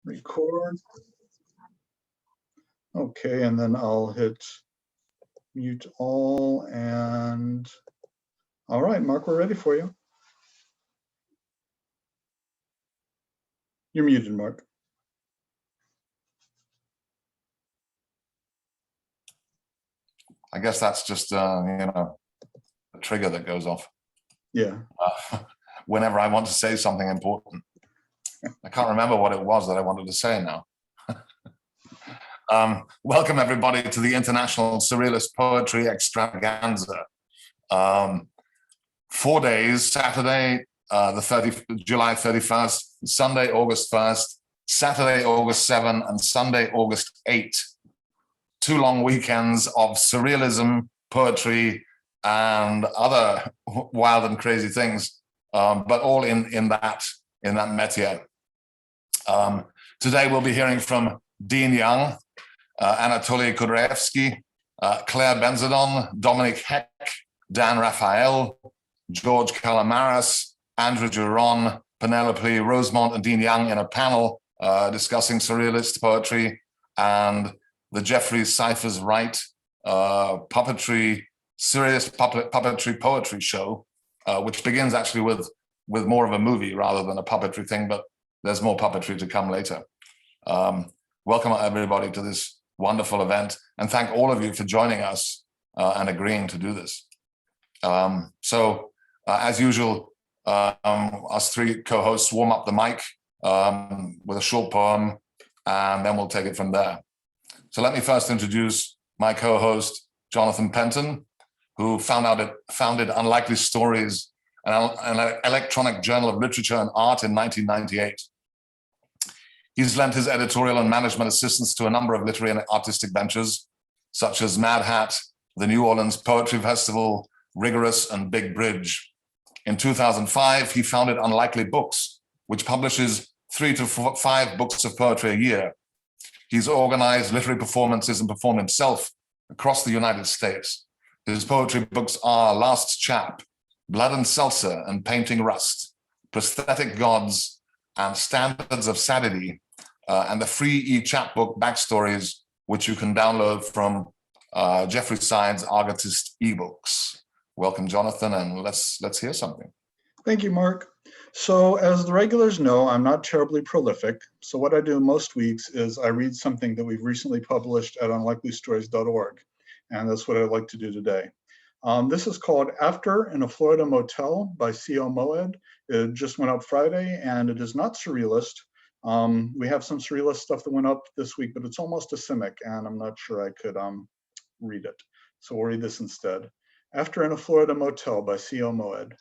Record. Okay, and then I'll hit mute all, and all right, Mark, we're ready for you. You're muted, Mark. I guess that's just, a trigger that goes off. Yeah. Whenever I want to say something important. I can't remember what it was that I wanted to say now. Welcome everybody to the International Surrealist Poetry Extravaganza. 4 days, Saturday, July 31st, Sunday, August 1st, Saturday, August 7, and Sunday, August 8. 2 long weekends of surrealism, poetry, and other wild and crazy things, but all in that métier. Today we'll be hearing from Dean Young, Anatoly Kudryavitsky, Clayre Benzadon, Dominique Heck, Dan Raphael, George Calamari, Andrew Joron, Penelope Rosemont, and Dean Young in a panel discussing surrealist poetry, and the Jeffrey Cyphers Wright puppetry, serious puppetry poetry show, which begins actually with more of a movie rather than a puppetry thing, but there's more puppetry to come later. Welcome everybody to this wonderful event, and thank all of you for joining us and agreeing to do this. As usual, us 3 co-hosts warm up the mic with a short poem, and then we'll take it from there. So let me first introduce my co-host, Jonathan Penton, who founded Unlikely Stories, an electronic journal of literature and art in 1998. He's lent his editorial and management assistance to a number of literary and artistic ventures, such as Mad Hat, the New Orleans Poetry Festival, Rigorous, and Big Bridge. In 2005, he founded Unlikely Books, which publishes 3 to 5 books of poetry a year. He's organized literary performances and performed himself across the United States. His poetry books are Last Chap, Blood and Seltzer and Painting Rust, Prosthetic Gods, and Standards of Sadity, and the free e-chapbook Backstories, which you can download from Jeffrey Cyphers Artist ebooks. Welcome, Jonathan, and let's hear something. Thank you, Mark. So as the regulars know, I'm not terribly prolific. So what I do most weeks is I read something that we've recently published at unlikelystories.org. And that's what I'd like to do today. This is called After in a Florida Motel by C.O. Moed. It just went up Friday, and it is not surrealist. We have some surrealist stuff that went up this week, but it's almost a simic, and I'm not sure I could read it. So we'll read this instead. After in a Florida Motel by C.O. Moed.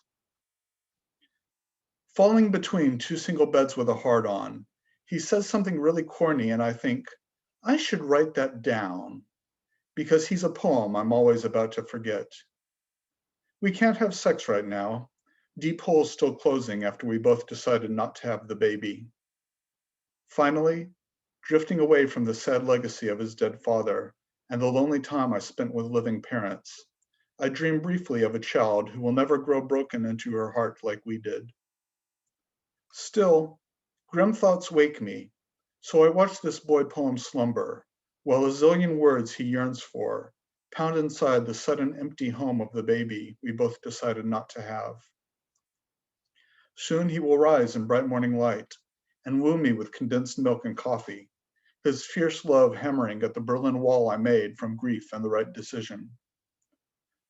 Falling between 2 single beds with a hard-on, he says something really corny, and I think, I should write that down, because he's a poem I'm always about to forget. We can't have sex right now. Deep holes still closing after we both decided not to have the baby. Finally, drifting away from the sad legacy of his dead father and the lonely time I spent with living parents, I dream briefly of a child who will never grow broken into her heart like we did. Still, grim thoughts wake me, so I watch this boy poem slumber, while a zillion words he yearns for pound inside the sudden empty home of the baby we both decided not to have. Soon he will rise in bright morning light and woo me with condensed milk and coffee, his fierce love hammering at the Berlin Wall I made from grief and the right decision.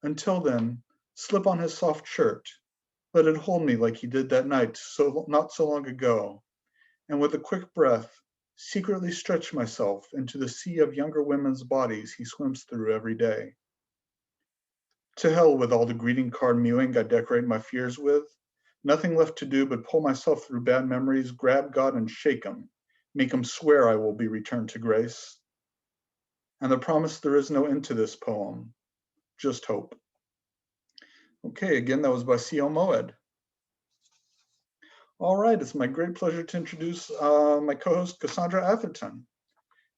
Until then, slip on his soft shirt, let it hold me like he did that night not so long ago, and with a quick breath, secretly stretch myself into the sea of younger women's bodies he swims through every day. To hell with all the greeting card mewing I decorate my fears with, nothing left to do but pull myself through bad memories, grab God and shake him, make him swear I will be returned to grace. And the promise there is no end to this poem, just hope. Okay, again, that was by C.O. Moed. All right, it's my great pleasure to introduce my co-host, Cassandra Atherton.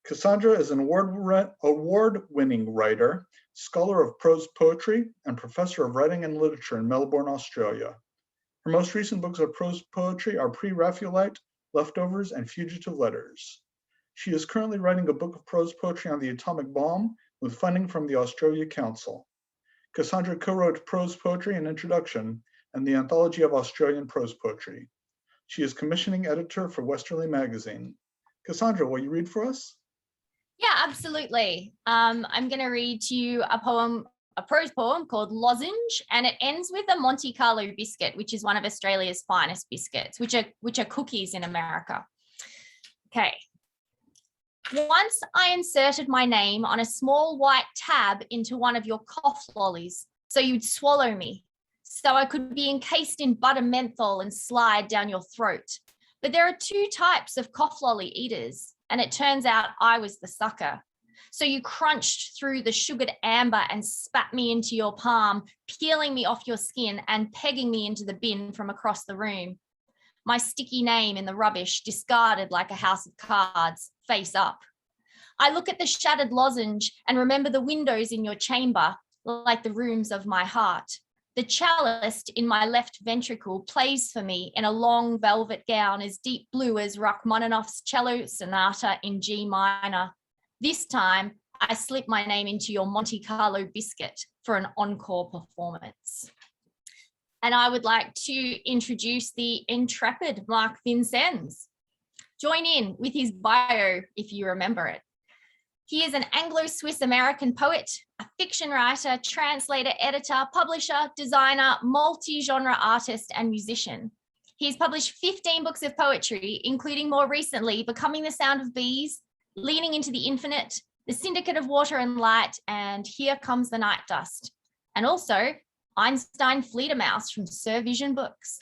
Cassandra is an award-winning writer, scholar of prose poetry, and professor of writing and literature in Melbourne, Australia. Her most recent books of prose poetry are Pre-Raphaelite, Leftovers and Fugitive Letters. She is currently writing a book of prose poetry on the atomic bomb with funding from the Australia Council. Cassandra co-wrote Prose Poetry and Introduction and the Anthology of Australian Prose Poetry. She is commissioning editor for Westerly Magazine. Cassandra, will you read for us? Yeah, absolutely. I'm going to read to you a prose poem called Lozenge, and it ends with a Monte Carlo biscuit, which is one of Australia's finest biscuits, which are cookies in America. Okay. Once I inserted my name on a small white tab into one of your cough lollies, so you'd swallow me, so I could be encased in butter menthol and slide down your throat. But there are two types of cough lolly eaters, and it turns out I was the sucker. So you crunched through the sugared amber and spat me into your palm, peeling me off your skin and pegging me into the bin from across the room. My sticky name in the rubbish, discarded like a house of cards, face up. I look at the shattered lozenge and remember the windows in your chamber, like the rooms of my heart. The cellist in my left ventricle plays for me in a long velvet gown as deep blue as Rachmaninoff's cello sonata in G minor. This time, I slip my name into your Monte Carlo biscuit for an encore performance. And I would like to introduce the intrepid Mark Vincennes. Join in with his bio if you remember it. He is an Anglo-Swiss American poet, a fiction writer, translator, editor, publisher, designer, multi-genre artist, and musician. He's published 15 books of poetry, including more recently Becoming the Sound of Bees, Leaning into the Infinite, The Syndicate of Water and Light, and Here Comes the Night Dust. And also Einstein Fledermaus from Sir Vision Books.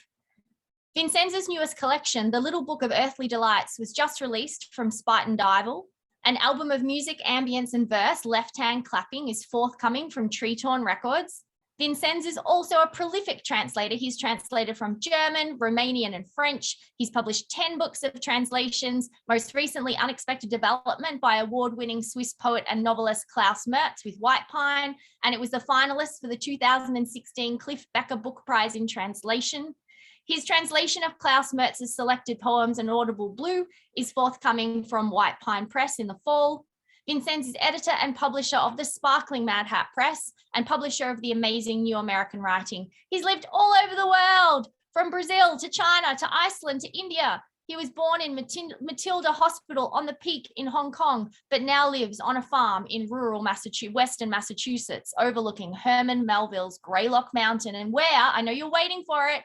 Vincennes' newest collection, The Little Book of Earthly Delights, was just released from Spite and Dival. An album of music, ambience, and verse, Left Hand Clapping, is forthcoming from Tree Torn Records. Vincennes is also a prolific translator. He's translated from German, Romanian, and French. He's published 10 books of translations, most recently Unexpected Development by award-winning Swiss poet and novelist Klaus Mertz with White Pine, and it was the finalist for the 2016 Cliff Becker Book Prize in Translation. His translation of Klaus Mertz's selected poems, An Audible Blue, is forthcoming from White Pine Press in the fall. Vincennes is editor and publisher of the sparkling Mad Hat Press and publisher of the amazing New American Writing. He's lived all over the world, from Brazil to China to Iceland to India. He was born in Matilda Hospital on the Peak in Hong Kong, but now lives on a farm in rural Western Massachusetts, overlooking Herman Melville's Greylock Mountain, and where, I know you're waiting for it,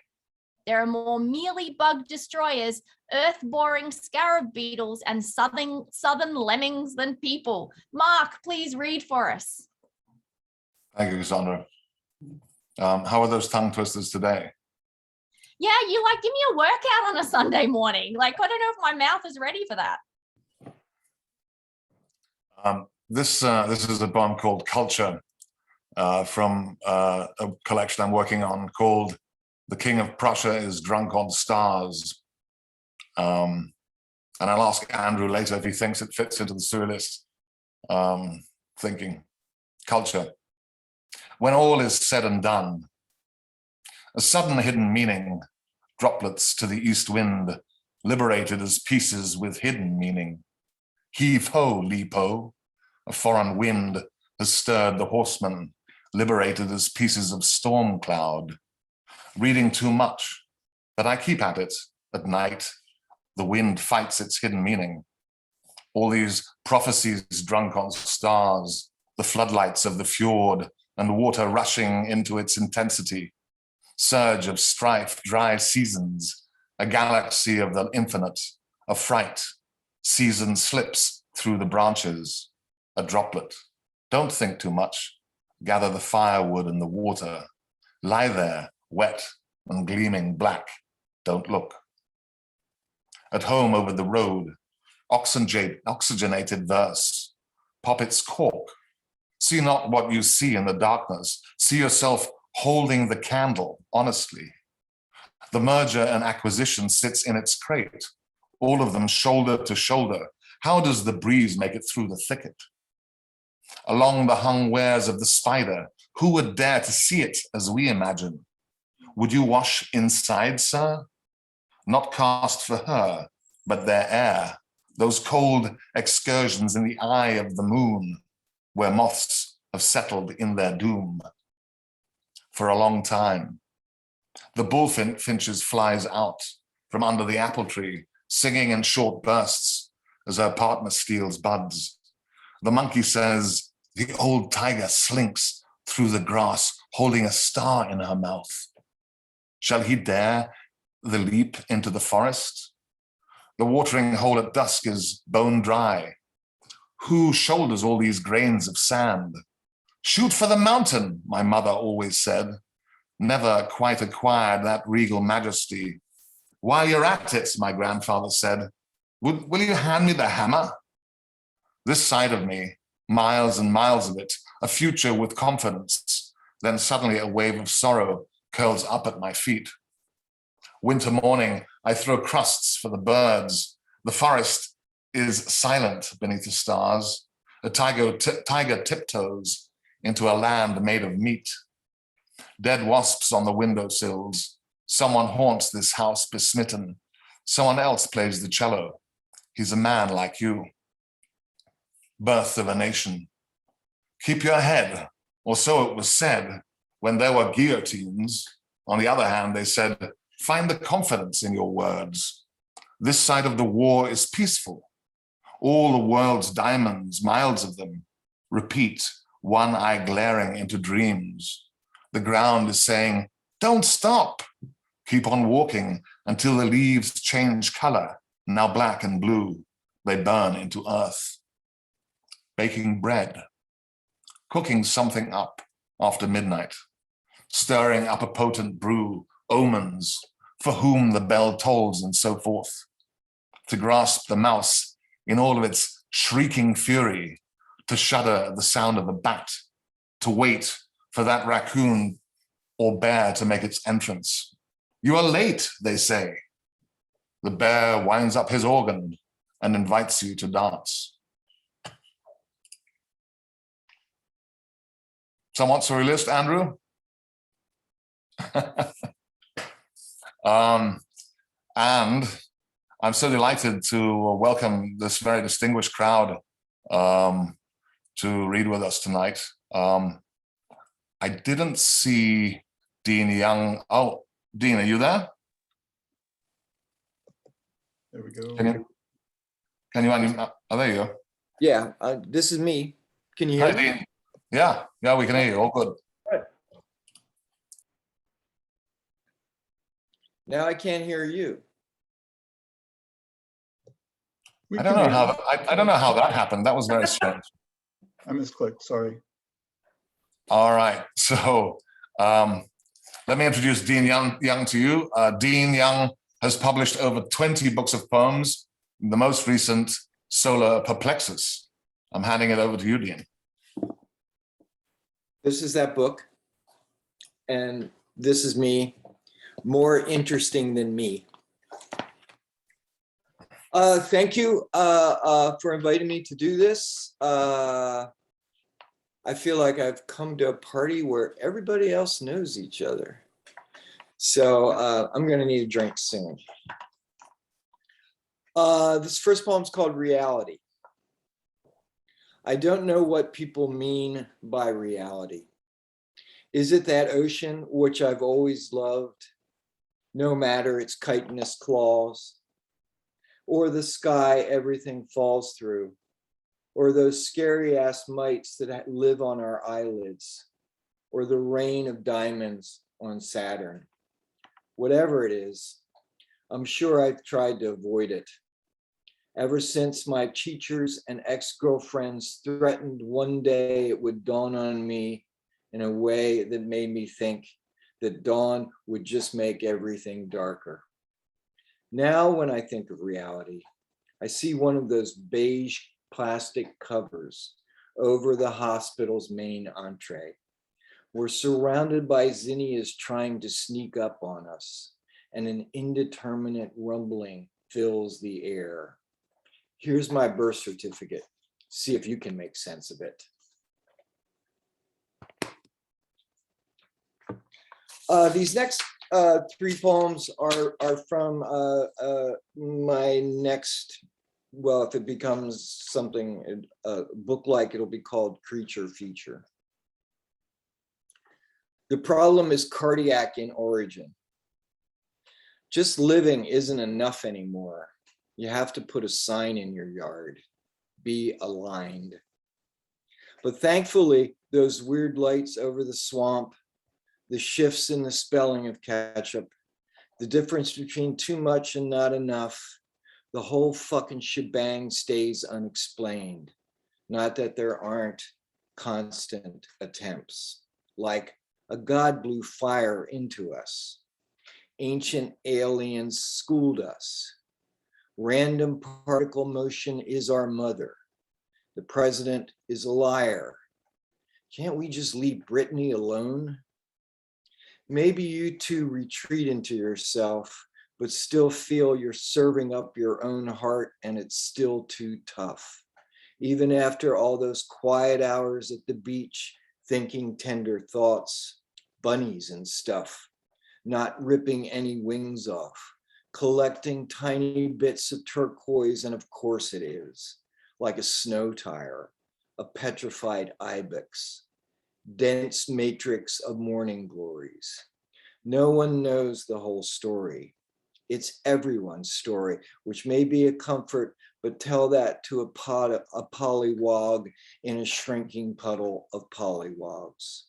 there are more mealy bug destroyers, earth-boring scarab beetles, and southern lemmings than people. Mark, please read for us. Thank you, Cassandra. How are those tongue twisters today? Yeah, you give me a workout on a Sunday morning. I don't know if my mouth is ready for that. This is a poem called Culture from a collection I'm working on called The King of Prussia is Drunk on Stars. And I'll ask Andrew later if he thinks it fits into the surrealist thinking. Culture. When all is said and done, a sudden hidden meaning, droplets to the east wind, liberated as pieces with hidden meaning. Heave ho, Lipo, a foreign wind has stirred the horsemen, liberated as pieces of storm cloud. Reading too much, but I keep at it at night. The wind fights its hidden meaning. All these prophecies drunk on stars, the floodlights of the fjord and water rushing into its intensity. Surge of strife, dry seasons, a galaxy of the infinite, a fright. Season slips through the branches, a droplet. Don't think too much. Gather the firewood and the water. Lie there, wet and gleaming black. Don't look. At home over the road, oxygenated verse. Pop its cork. See not what you see in the darkness. See yourself holding the candle, honestly. The merger and acquisition sits in its crate, all of them shoulder to shoulder. How does the breeze make it through the thicket? Along the hung wares of the spider, who would dare to see it as we imagine? Would you wash inside, sir? Not cast for her, but their air, those cold excursions in the eye of the moon, where moths have settled in their doom. For a long time, the bullfinches flies out from under the apple tree, singing in short bursts as her partner steals buds. The monkey says, the old tiger slinks through the grass, holding a star in her mouth. Shall he dare the leap into the forest? The watering hole at dusk is bone dry. Who shoulders all these grains of sand? Shoot for the mountain, my mother always said. Never quite acquired that regal majesty. While you're at it, my grandfather said, will you hand me the hammer? This side of me, miles and miles of it, a future with confidence. Then suddenly a wave of sorrow curls up at my feet. Winter morning, I throw crusts for the birds. The forest is silent beneath the stars. A tiger tiptoes into a land made of meat. Dead wasps on the windowsills. Someone haunts this house besmitten. Someone else plays the cello. He's a man like you. Birth of a nation. Keep your head, or so it was said when there were guillotines. On the other hand, they said, find the confidence in your words. This side of the war is peaceful. All the world's diamonds, miles of them, repeat, one eye glaring into dreams. The ground is saying, don't stop. Keep on walking until the leaves change color, now black and blue. They burn into earth. Baking bread. Cooking something up after midnight. Stirring up a potent brew, omens, for whom the bell tolls and so forth. To grasp the mouse in all of its shrieking fury, to shudder at the sound of a bat, to wait for that raccoon or bear to make its entrance. You are late, they say. The bear winds up his organ and invites you to dance. Somewhat surrealist, Andrew? And I'm so delighted to welcome this very distinguished crowd to read with us tonight. I didn't see Dean Young. Oh, Dean, are you there? There we go. Can you, oh, there you go. Yeah, this is me. Can you hear Hi, me? Dean. Yeah, we can hear you. All good. Now I can't hear you. I don't know how I don't know how that happened. That was very strange. I misclicked, sorry. All right, so let me introduce Dean Young to you. Dean Young has published over 20 books of poems, the most recent, Solar Perplexus. I'm handing it over to you, Dean. This is that book, and this is me, more interesting than me. Thank you for inviting me to do this. I feel like I've come to a party where everybody else knows each other. So I'm gonna need a drink soon. This first poem is called Reality. I don't know what people mean by reality. Is it that ocean which I've always loved, no matter its chitinous claws? Or the sky everything falls through? Or those scary ass mites that live on our eyelids? Or the rain of diamonds on Saturn? Whatever it is, I'm sure I've tried to avoid it. Ever since my teachers and ex-girlfriends threatened one day it would dawn on me in a way that made me think that dawn would just make everything darker. Now, when I think of reality, I see one of those beige plastic covers over the hospital's main entree. We're surrounded by zinnias trying to sneak up on us, and an indeterminate rumbling fills the air. Here's my birth certificate. See if you can make sense of it. These next three poems are from my next, well, if it becomes something book-like, it'll be called Creature Feature. The problem is cardiac in origin. Just living isn't enough anymore. You have to put a sign in your yard. Be aligned. But thankfully, those weird lights over the swamp, the shifts in the spelling of ketchup, the difference between too much and not enough, the whole fucking shebang stays unexplained. Not that there aren't constant attempts, like a god blew fire into us. Ancient aliens schooled us. Random particle motion is our mother. The president is a liar. Can't we just leave Brittany alone? Maybe you too retreat into yourself, but still feel you're serving up your own heart and it's still too tough. Even after all those quiet hours at the beach, thinking tender thoughts, bunnies and stuff, not ripping any wings off, collecting tiny bits of turquoise, and of course it is, like a snow tire, a petrified ibex, dense matrix of morning glories. No one knows the whole story. It's everyone's story, which may be a comfort, but tell that to a pollywog in a shrinking puddle of pollywogs.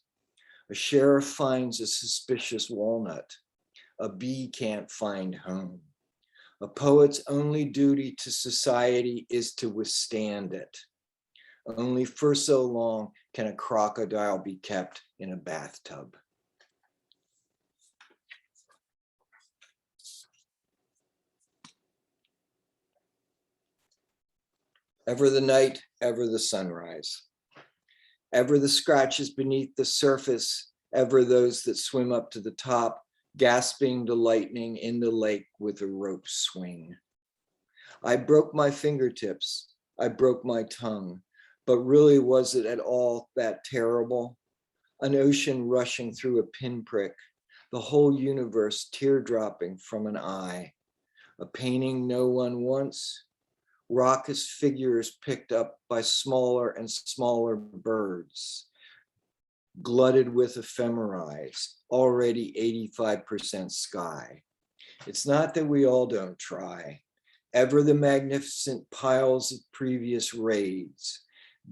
A sheriff finds a suspicious walnut. A bee can't find home. A poet's only duty to society is to withstand it. Only for so long can a crocodile be kept in a bathtub. Ever the night, ever the sunrise. Ever the scratches beneath the surface, ever those that swim up to the top, gasping to lightning in the lake with a rope swing. I broke my fingertips, I broke my tongue, but really was it at all that terrible? An ocean rushing through a pinprick, the whole universe teardropping from an eye, a painting no one wants, raucous figures picked up by smaller and smaller birds, glutted with ephemerise, already 85% sky. It's not that we all don't try. Ever the magnificent piles of previous raids,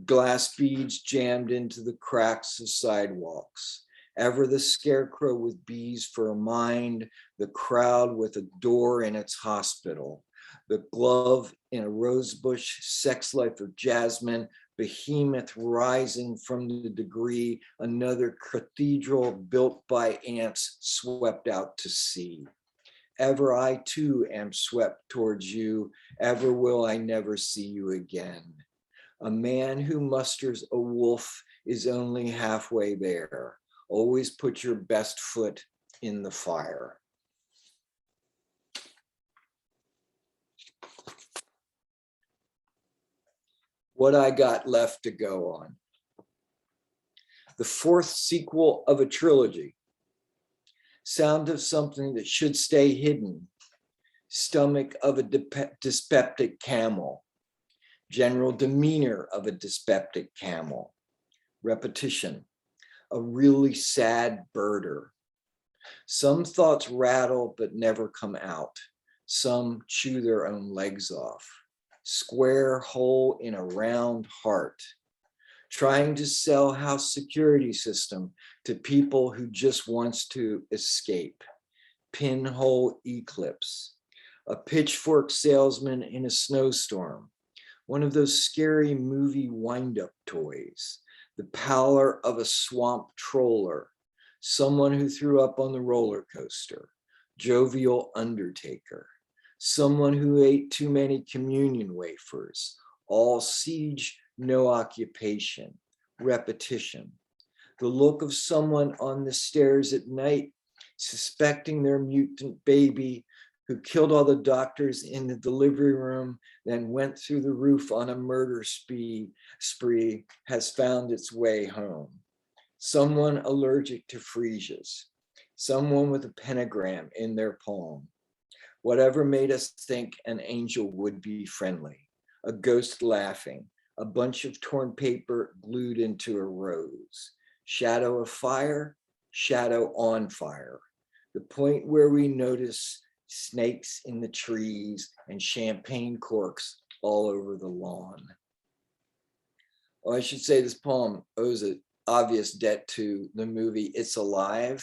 glass beads jammed into the cracks of sidewalks. Ever the scarecrow with bees for a mind, the crowd with a door in its hospital, the glove in a rosebush, sex life of jasmine, behemoth rising from the degree, another cathedral built by ants swept out to sea. Ever I too am swept towards you, ever will I never see you again. A man who musters a wolf is only halfway there. Always put your best foot in the fire. What I got left to go on. The fourth sequel of a trilogy. Sound of something that should stay hidden. Stomach of a dyspeptic camel. General demeanor of a dyspeptic camel. Repetition. A really sad birder. Some thoughts rattle but never come out. Some chew their own legs off. Square hole in a round heart. Trying to sell house security system to people who just wants to escape. Pinhole eclipse. A pitchfork salesman in a snowstorm. One of those scary movie wind-up toys. The pallor of a swamp troller. Someone who threw up on the roller coaster. Jovial undertaker. Someone who ate too many communion wafers. All siege, no occupation. Repetition. The look of someone on the stairs at night, suspecting their mutant baby, who killed all the doctors in the delivery room, then went through the roof on a murder spree, has found its way home. Someone allergic to freesias. someone with a pentagram in their palm. Whatever made us think an angel would be friendly, a ghost laughing, a bunch of torn paper glued into a rose, shadow of fire, shadow on fire, the point where we notice snakes in the trees and champagne corks all over the lawn. Oh, I should say this poem owes an obvious debt to the movie It's Alive,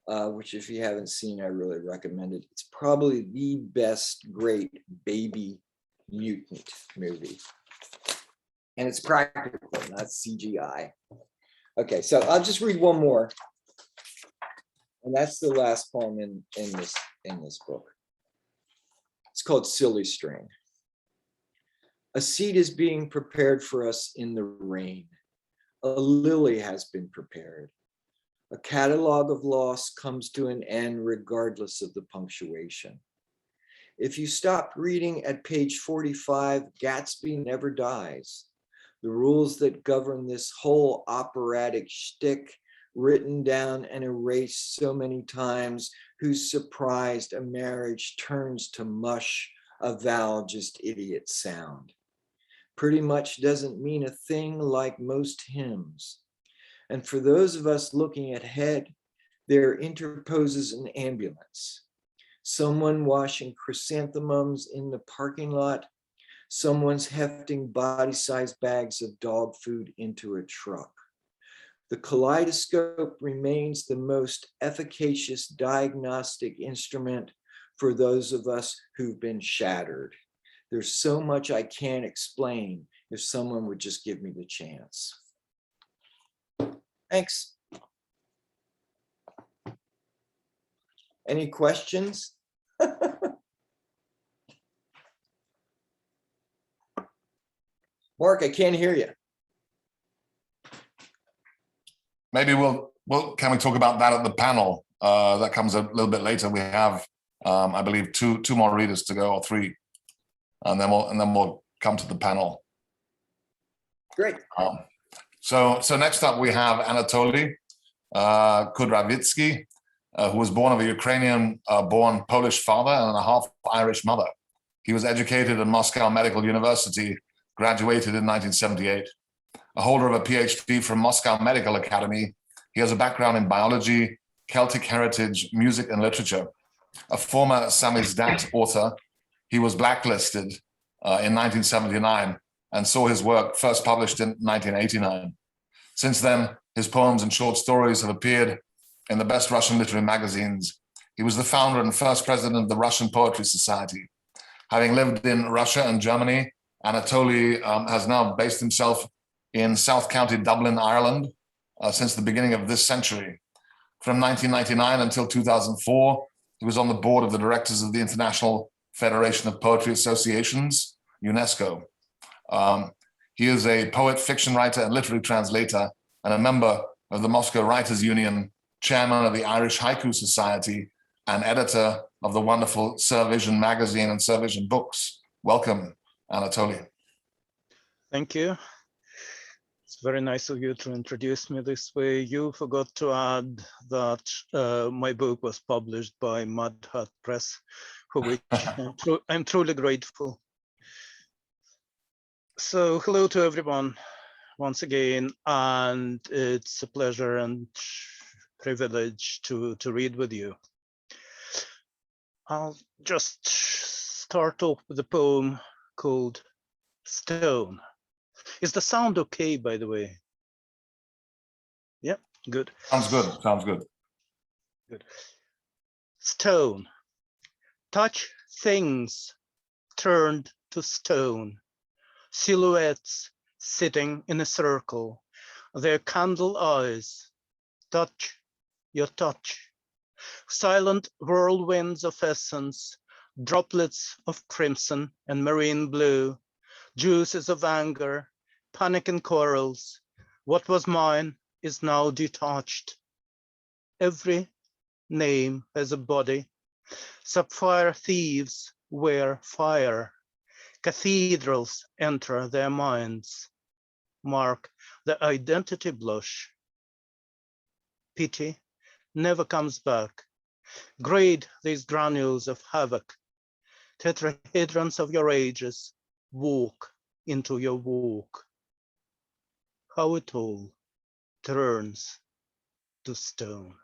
which if you haven't seen, I really recommend it. It's probably the best great baby mutant movie. And it's practical, not CGI. Okay, so I'll just read one more. And that's the last poem in this book. It's called Silly String. A seat is being prepared for us in the rain. A lily has been prepared. A catalog of loss comes to an end regardless of the punctuation. If you stop reading at page 45, Gatsby never dies. The rules that govern this whole operatic shtick, written down and erased so many times, who's surprised a marriage turns to mush, a vow just idiot sound. Pretty much doesn't mean a thing like most hymns. And for those of us looking ahead, there interposes an ambulance. Someone washing chrysanthemums in the parking lot. Someone's hefting body-sized bags of dog food into a truck. The kaleidoscope remains the most efficacious diagnostic instrument for those of us who've been shattered. There's so much I can't explain if someone would just give me the chance. Thanks. Any questions? Mark, I can't hear you. Maybe can we talk about that at the panel? That comes a little bit later. We have, I believe, two more readers to go, or three, and then we'll come to the panel. Great. So next up we have Anatoly Kudravitsky, who was born of a Ukrainian-born Polish father and a half-Irish mother. He was educated at Moscow Medical University, graduated in 1978. A holder of a PhD from Moscow Medical Academy, he has a background in biology, Celtic heritage, music, and literature. A former samizdat author, he was blacklisted in 1979 and saw his work first published in 1989. Since then, his poems and short stories have appeared in the best Russian literary magazines. He was the founder and first president of the Russian Poetry Society. Having lived in Russia and Germany, Anatoly has now based himself in South County, Dublin, Ireland, since the beginning of this century. From 1999 until 2004, he was on the board of the directors of the International Federation of Poetry Associations, UNESCO. He is a poet, fiction writer, and literary translator, and a member of the Moscow Writers Union, chairman of the Irish Haiku Society, and editor of the wonderful Survision magazine and Survision books. Welcome, Anatoly. Thank you. It's very nice of you to introduce me this way. You forgot to add that my book was published by Mud Hut Press, for which I'm truly grateful. So hello to everyone once again, and it's a pleasure and privilege to read with you. I'll just start off with a poem called Stone. Is the sound okay, by the way? Yeah, good. Sounds good, sounds good. Good. Stone. Touch things turned to stone. Silhouettes sitting in a circle. Their candle eyes. Touch your touch. Silent whirlwinds of essence. Droplets of crimson and marine blue. Juices of anger. Panic and quarrels. What was mine is now detached. Every name has a body. Sapphire thieves wear fire. Cathedrals enter their minds. Mark the identity blush. Pity never comes back. Grade these granules of havoc, tetrahedrons of your ages, walk into your walk. How it all turns to stone.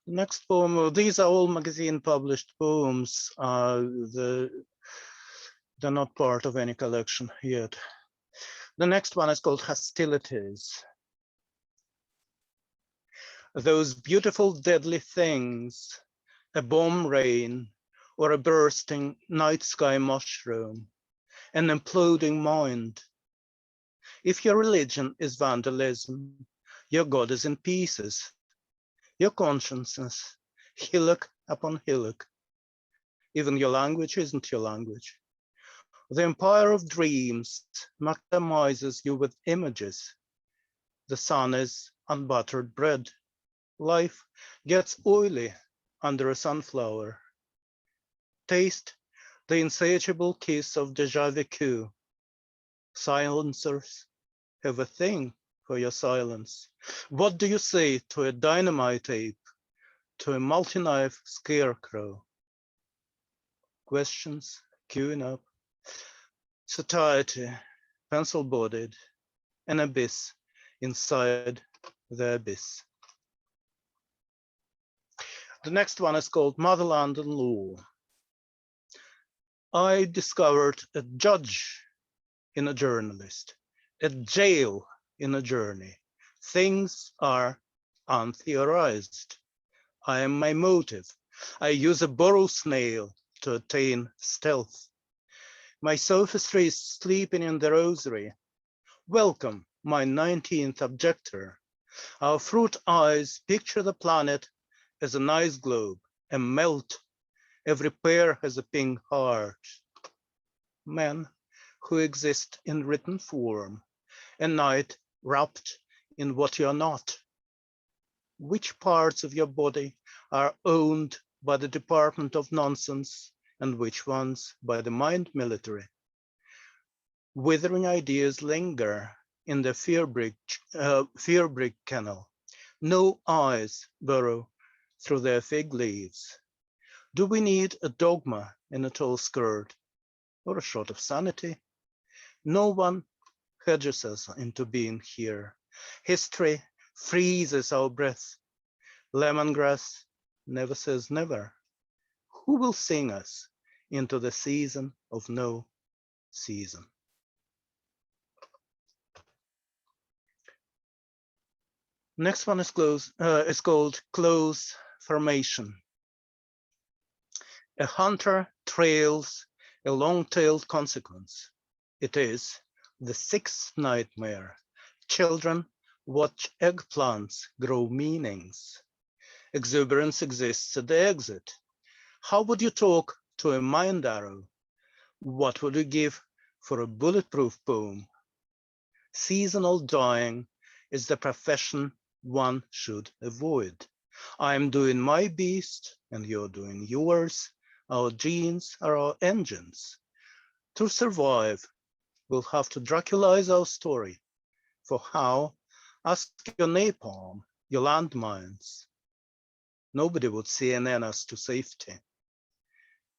Next poem, these are all magazine published poems. They're not part of any collection yet. The next one is called Hostilities. Those beautiful deadly things, a bomb rain or a bursting night sky mushroom, an imploding mind. If your religion is vandalism, your God is in pieces. Your consciousness, hillock upon hillock. Even your language isn't your language. The empire of dreams maximizes you with images. The sun is unbuttered bread. Life gets oily under a sunflower. Taste the insatiable kiss of déjà vu. Silencers have a thing for your silence. What do you say to a dynamite ape, to a multi-knife scarecrow? Questions queuing up. Satiety, pencil-bodied, an abyss inside the abyss. The next one is called Motherland and Law. I discovered a judge in a journalist, a jail in a journey. Things are untheorized. I am my motive. I use a burrow snail to attain stealth. My sophistry is sleeping in the rosary. Welcome, my 19th objector. Our fruit eyes picture the planet as an ice globe, a melt. Every pear has a pink heart. Men who exist in written form, a night wrapped in what you're not. Which parts of your body are owned by the Department of Nonsense and which ones by the mind military? Withering ideas linger in the fear brick kennel. No eyes burrow through their fig leaves. Do we need a dogma in a tall skirt or a shot of sanity? No one hedges us into being here. History freezes our breath. Lemongrass never says never. Who will sing us into the season of no season? Next one is called Close Formation. A hunter trails a long-tailed consequence. It is the sixth nightmare. Children watch eggplants grow meanings. Exuberance exists at the exit. How would you talk to a mind arrow? What would you give for a bulletproof poem? Seasonal dying is the profession one should avoid. I'm doing my beast and you're doing yours. Our genes are our engines. To survive, we'll have to Draculize our story. For how? Ask your napalm, your landmines. Nobody would CNN us to safety.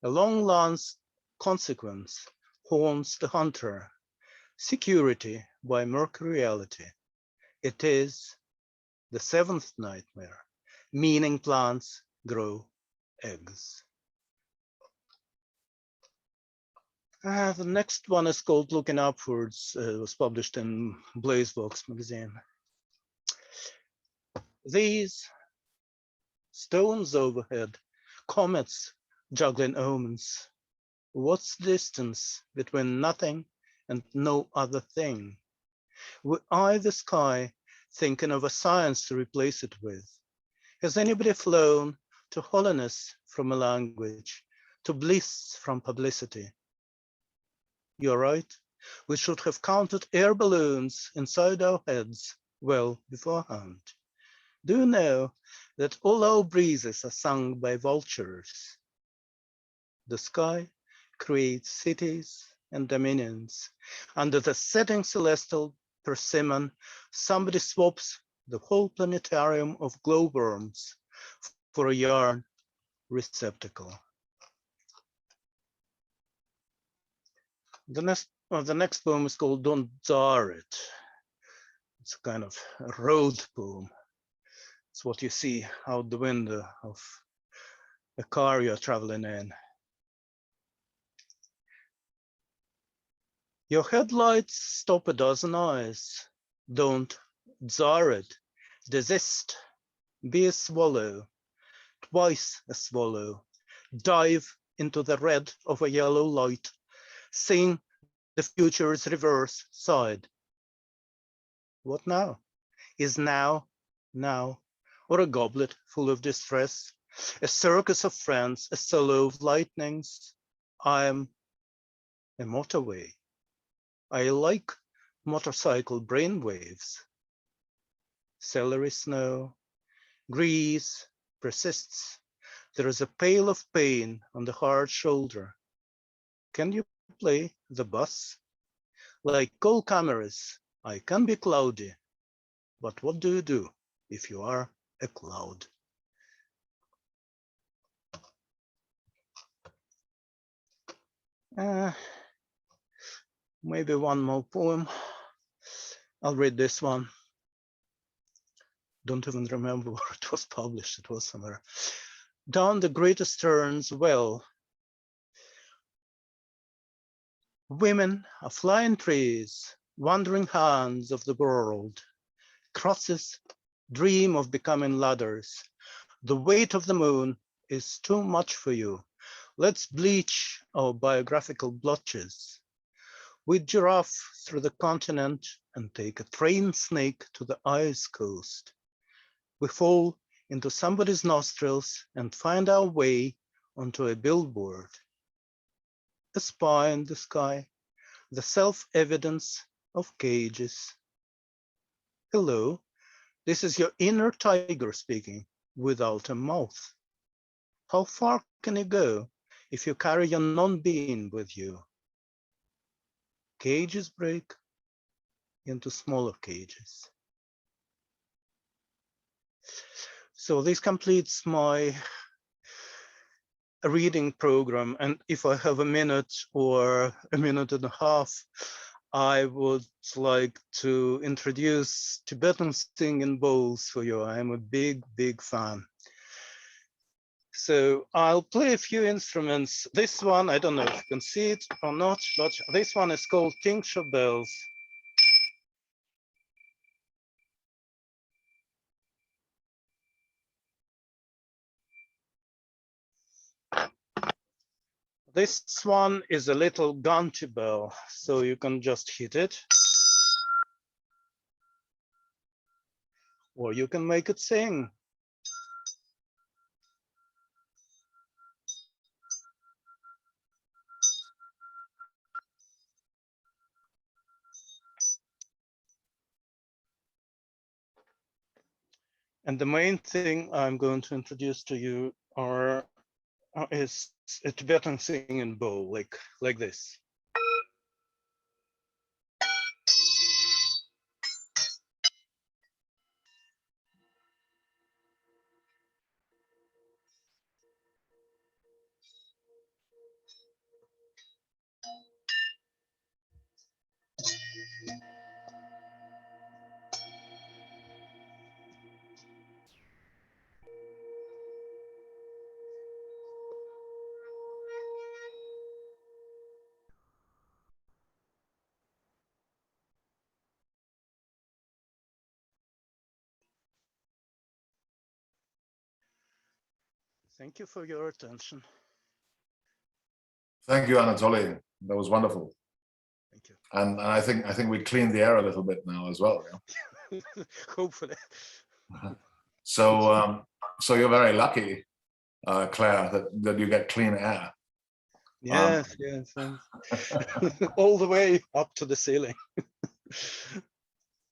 A long lance consequence haunts the hunter. Security by mercuriality. It is the seventh nightmare. Meaning plants grow eggs. The next one is called Looking Upwards. It was published in Blazebox magazine. These stones overhead, comets juggling omens. What's the distance between nothing and no other thing? We eye the sky thinking of a science to replace it with. Has anybody flown to holiness from a language, to bliss from publicity? You're right. We should have counted air balloons inside our heads well beforehand. Do you know that all our breezes are sung by vultures? The sky creates cities and dominions under the setting celestial persimmon, somebody swaps the whole planetarium of glowworms for a yarn receptacle. The next poem is called Don't Jar It. It's a kind of a road poem. It's what you see out the window of a car you're traveling in. Your headlights stop a dozen eyes. Don't jar it. Desist. Be a swallow. Twice a swallow. Dive into the red of a yellow light. Sing the future's reverse side. What now? Is now, or a goblet full of distress, a circus of friends, a solo of lightnings? I am a motorway. I like motorcycle brainwaves. Celery snow, grease persists. There is a pail of pain on the hard shoulder. Can you play the bus? Like coal cameras, I can be cloudy. But what do you do if you are a cloud? Maybe one more poem. I'll read this one. Don't even remember where it was published. It was somewhere. Down the Great Eastern's well, women are flying trees, wandering hands of the world. Crosses dream of becoming ladders. The weight of the moon is too much for you. Let's bleach our biographical blotches. We giraffe through the continent and take a train snake to the ice coast. We fall into somebody's nostrils and find our way onto a billboard. A spy in the sky, the self-evidence of cages. Hello, this is your inner tiger speaking without a mouth. How far can you go if you carry your non-being with you? Cages break into smaller cages. So this completes my reading program. And if I have a minute or a minute and a half, I would like to introduce Tibetan singing bowls for you. I'm a big, big fan. So I'll play a few instruments. This one, I don't know if you can see it or not, but this one is called tincture bells. This one is a little ganti bell, so you can just hit it. Or you can make it sing. And the main thing I'm going to introduce to you is a Tibetan singing bowl, like this. Thank you for your attention. Thank you, Anatoly. That was wonderful. Thank you. And I think we cleaned the air a little bit now as well. Yeah? Hopefully. So you're very lucky, Clayre, that you get clean air. Yes, yes. All the way up to the ceiling.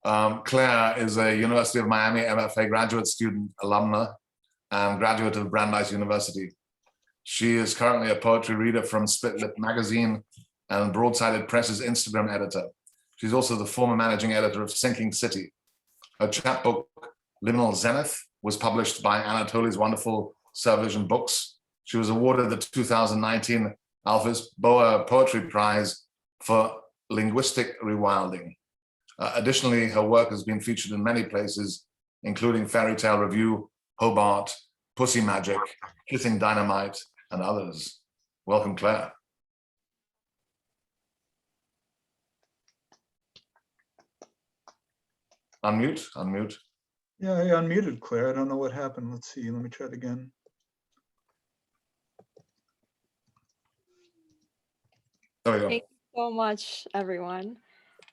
Clayre is a University of Miami MFA graduate student, alumna, and graduate of Brandeis University. She is currently a poetry reader from Split Lip magazine and Broadsided Press's Instagram editor. She's also the former managing editor of Sinking City. Her chapbook, Liminal Zenith, was published by Anatoly's wonderful Surrealism Books. She was awarded the 2019 Alphys Boa Poetry Prize for linguistic rewilding. Additionally, her work has been featured in many places, including Fairy Tale Review, Hobart, Pussy Magic, Kissing Dynamite, and others. Welcome, Clayre. Unmute, unmute. Yeah, I unmuted Clayre. I don't know what happened. Let's see. Let me try it again. There we go. Thank you so much, everyone.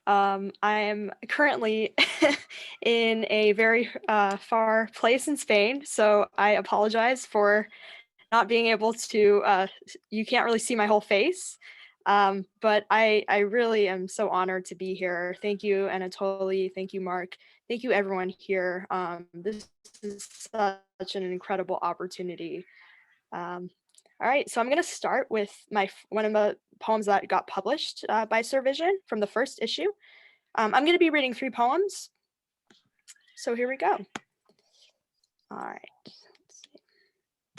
I am currently in a very far place in Spain, so I apologize for not being able to, you can't really see my whole face, but I really am so honored to be here. Thank you, Anatoly. Thank you, Mark. Thank you, everyone here. This is such an incredible opportunity. All right, so I'm going to start with one of the poems that got published by Survision from the first issue. I'm going to be reading 3 poems. So here we go. All right. Let's see.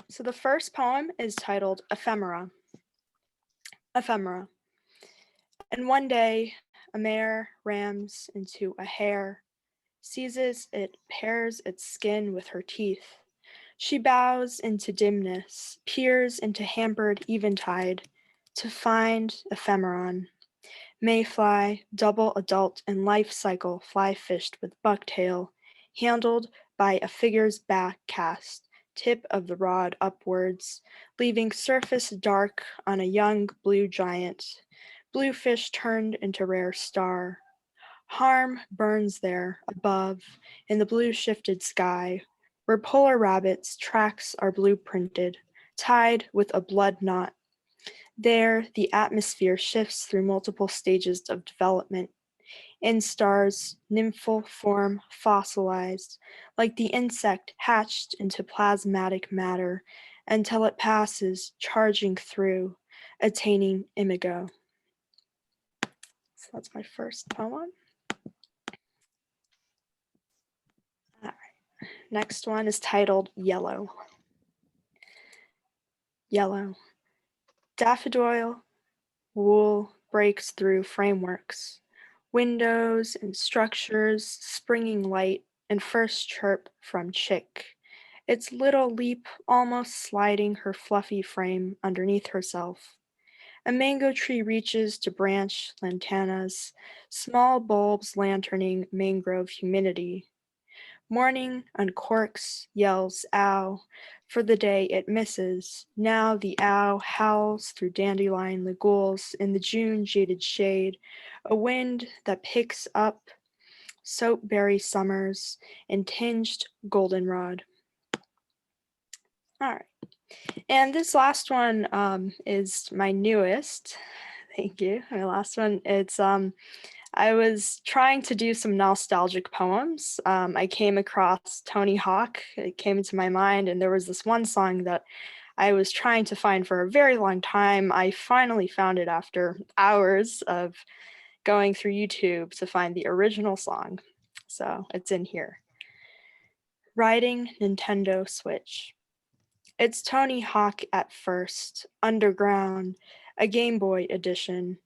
So the first poem is titled Ephemera. Ephemera. And one day, a mare rams into a hare, seizes it, pares its skin with her teeth. She bows into dimness, peers into hampered eventide, to find ephemeron. Mayfly, double adult and life cycle fly fished with bucktail, handled by a figure's back cast, tip of the rod upwards, leaving surface dark on a young blue giant. Blue fish turned into rare star. Harm burns there above in the blue shifted sky, where polar rabbits' tracks are blueprinted, tied with a blood knot. There, the atmosphere shifts through multiple stages of development. In stars, nymphal form fossilized, like the insect hatched into plasmatic matter, until it passes, charging through, attaining imago. So that's my first poem. Next one is titled Yellow. Yellow. Daffodil wool breaks through frameworks, windows and structures, springing light and first chirp from chick, its little leap almost sliding her fluffy frame underneath herself. A mango tree reaches to branch lantanas, small bulbs lanterning mangrove humidity. Morning uncorks, yells ow, for the day it misses. Now the ow howls through dandelion legules in the June jaded shade, a wind that picks up soapberry summers and tinged goldenrod. All right, and this last one is my newest. Thank you. My last one, it's I was trying to do some nostalgic poems. I came across Tony Hawk. It came into my mind, and there was this one song that I was trying to find for a very long time. I finally found it after hours of going through YouTube to find the original song. So it's in here. Riding Nintendo Switch. It's Tony Hawk at first, underground, a Game Boy edition.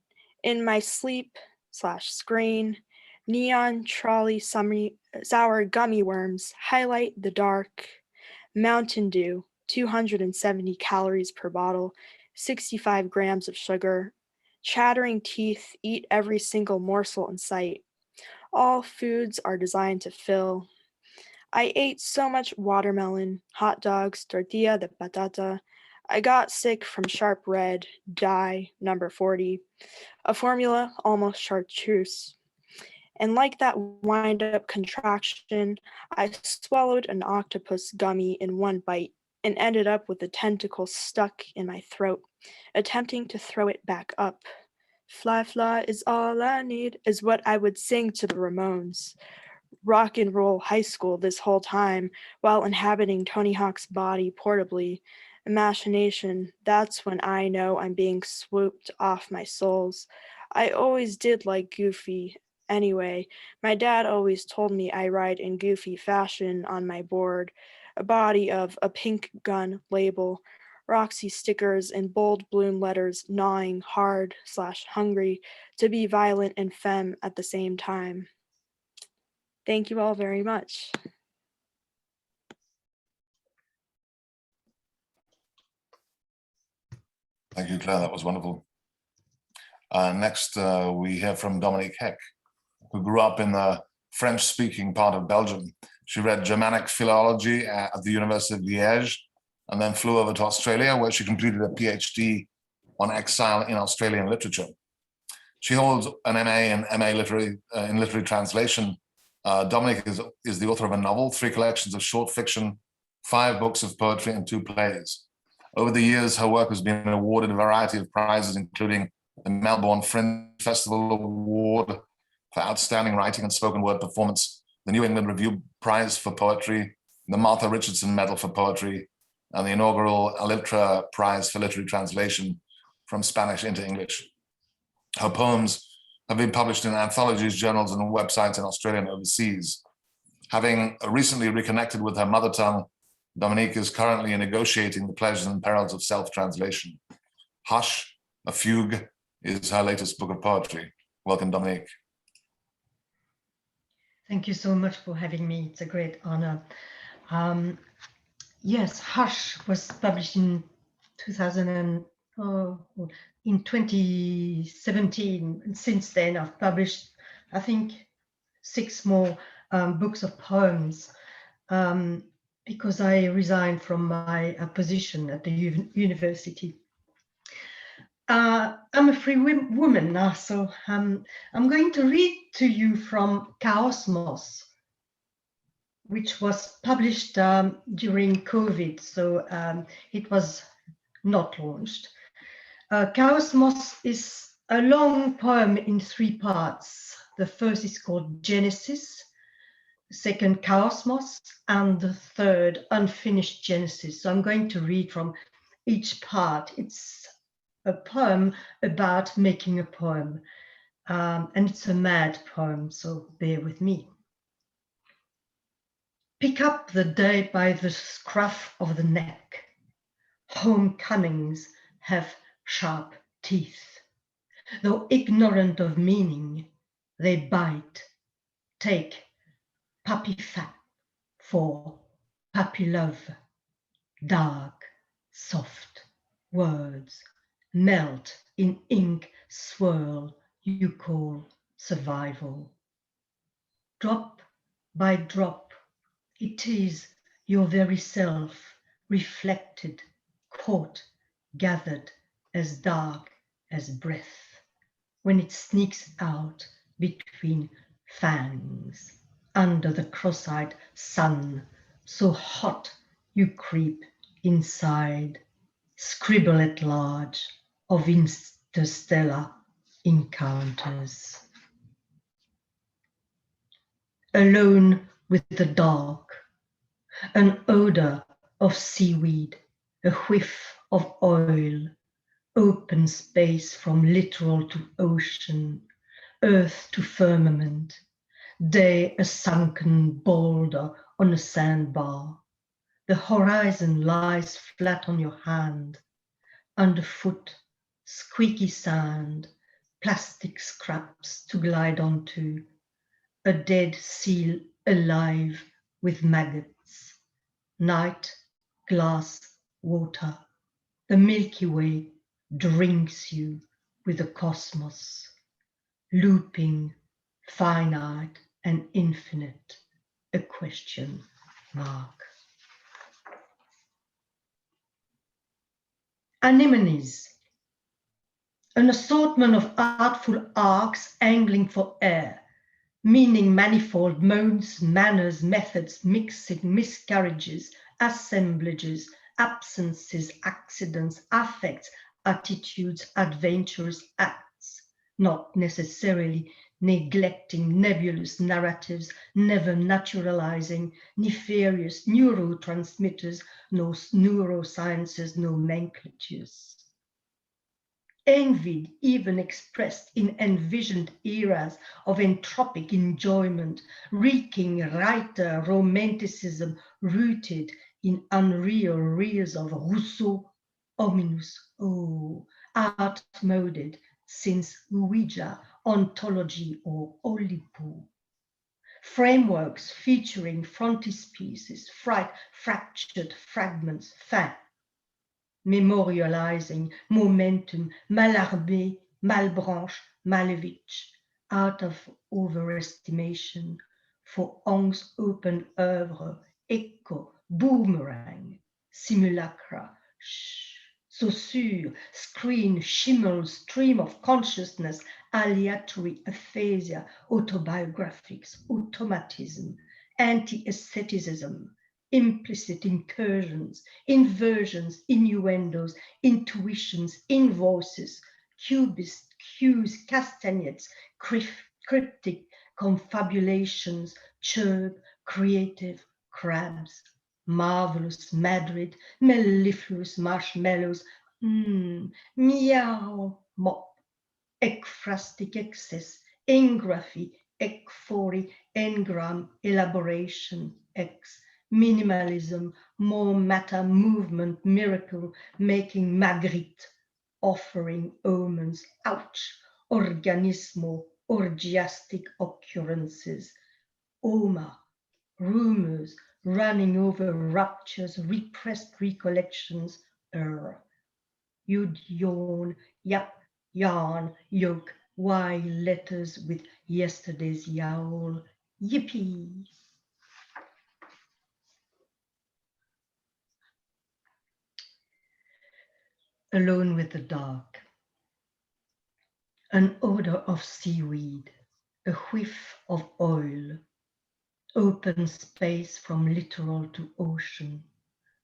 In my sleep, /screen, neon trolley sour gummy worms highlight the dark. Mountain Dew, 270 calories per bottle, 65 grams of sugar. Chattering teeth eat every single morsel in sight. All foods are designed to fill. I ate so much watermelon, hot dogs, tortilla de patata. I got sick from sharp red, dye, number 40, a formula almost chartreuse. And like that wind-up contraction, I swallowed an octopus gummy in one bite and ended up with a tentacle stuck in my throat, attempting to throw it back up. Fly, fly is all I need is what I would sing to the Ramones. Rock and roll high school this whole time while inhabiting Tony Hawk's body portably. Imagination, that's when I know I'm being swooped off my souls. I always did like Goofy, Anyway, my dad always told me I write in goofy fashion on my board, a body of a pink gun label, Roxy stickers in bold bloom letters gnawing hard/hungry to be violent and femme at the same time. Thank you all very much. Thank you, Claire. That was wonderful. Next, we hear from Dominique Heck, who grew up in the French-speaking part of Belgium. She read Germanic philology at the University of Liège, and then flew over to Australia, where she completed a PhD on exile in Australian literature. She holds an MA and MA in literary translation. Dominique is the author of a novel, 3 collections of short fiction, 5 books of poetry, and 2 plays. Over the years, her work has been awarded a variety of prizes, including the Melbourne Fringe Festival Award for Outstanding Writing and Spoken Word Performance, the New England Review Prize for Poetry, the Martha Richardson Medal for Poetry, and the inaugural Alitra Prize for Literary Translation from Spanish into English. Her poems have been published in anthologies, journals, and websites in Australia and overseas. Having recently reconnected with her mother tongue, Dominique is currently negotiating the pleasures and perils of self-translation. Hush, a Fugue, is her latest book of poetry. Welcome, Dominique. Thank you so much for having me. It's a great honor. Yes, Hush was published in 2017. And since then, I've published, I think, 6 more books of poems because I resigned from my position at the university. I'm a free woman now, so I'm going to read to you from Chaosmos, which was published during COVID, so it was not launched. Chaosmos is a long poem in 3 parts. The first is called Genesis, the second Chaosmos, and the third Unfinished Genesis. So I'm going to read from each part. It's a poem about making a poem, and it's a mad poem, so bear with me. Pick up the day by the scruff of the neck. Homecomings have sharp teeth. Though ignorant of meaning, they bite. Take puppy fat for puppy love. Dark, soft words melt in ink swirl you call survival. Drop by drop, it is your very self, reflected, caught, gathered, as dark as breath, when it sneaks out between fangs, under the cross-eyed sun, so hot you creep inside, scribble at large of interstellar encounters. Alone with the dark, an odor of seaweed, a whiff of oil, open space from littoral to ocean, earth to firmament, day a sunken boulder on a sandbar. The horizon lies flat on your hand, underfoot, squeaky sand, plastic scraps to glide onto, a dead seal alive with maggots, night, glass, water, the Milky Way drinks you with the cosmos, looping, finite and infinite, a question mark. Anemones, an assortment of artful arcs angling for air, meaning manifold modes, manners, methods, mixing, miscarriages, assemblages, absences, accidents, affects, attitudes, adventures, acts, not necessarily neglecting nebulous narratives, never naturalizing nefarious neurotransmitters, no neurosciences, nomenclatures. envied, even expressed in envisioned eras of entropic enjoyment, reeking writer romanticism rooted in unreal rears of Rousseau, ominous, outmoded since Ouija, ontology, or Oulipo. Frameworks featuring frontispieces, fractured fragments, fin, memorializing momentum, Mallarmé, Malebranche, Malevich, out of overestimation for Hong's open oeuvre, echo, boomerang, simulacra, saussure, screen, shimmel, stream of consciousness, aleatory aphasia, autobiographics, automatism, anti-aestheticism, implicit incursions, inversions, innuendos, intuitions, invoices, cubist, cues, castanets, cryptic confabulations, chirp, creative, crabs, marvelous Madrid, mellifluous marshmallows, meow, mop, ekphrastic excess, engraphy, ekphory, engram, elaboration, x, minimalism, more matter, movement, miracle, making Magritte, offering omens, ouch, organismo, orgiastic occurrences, Oma, rumors, running over raptures, repressed recollections, You'd yawn, yap, yarn, yoke, Y letters with yesterday's yowl, yippee. Alone with the dark. An odor of seaweed, a whiff of oil, open space from littoral to ocean,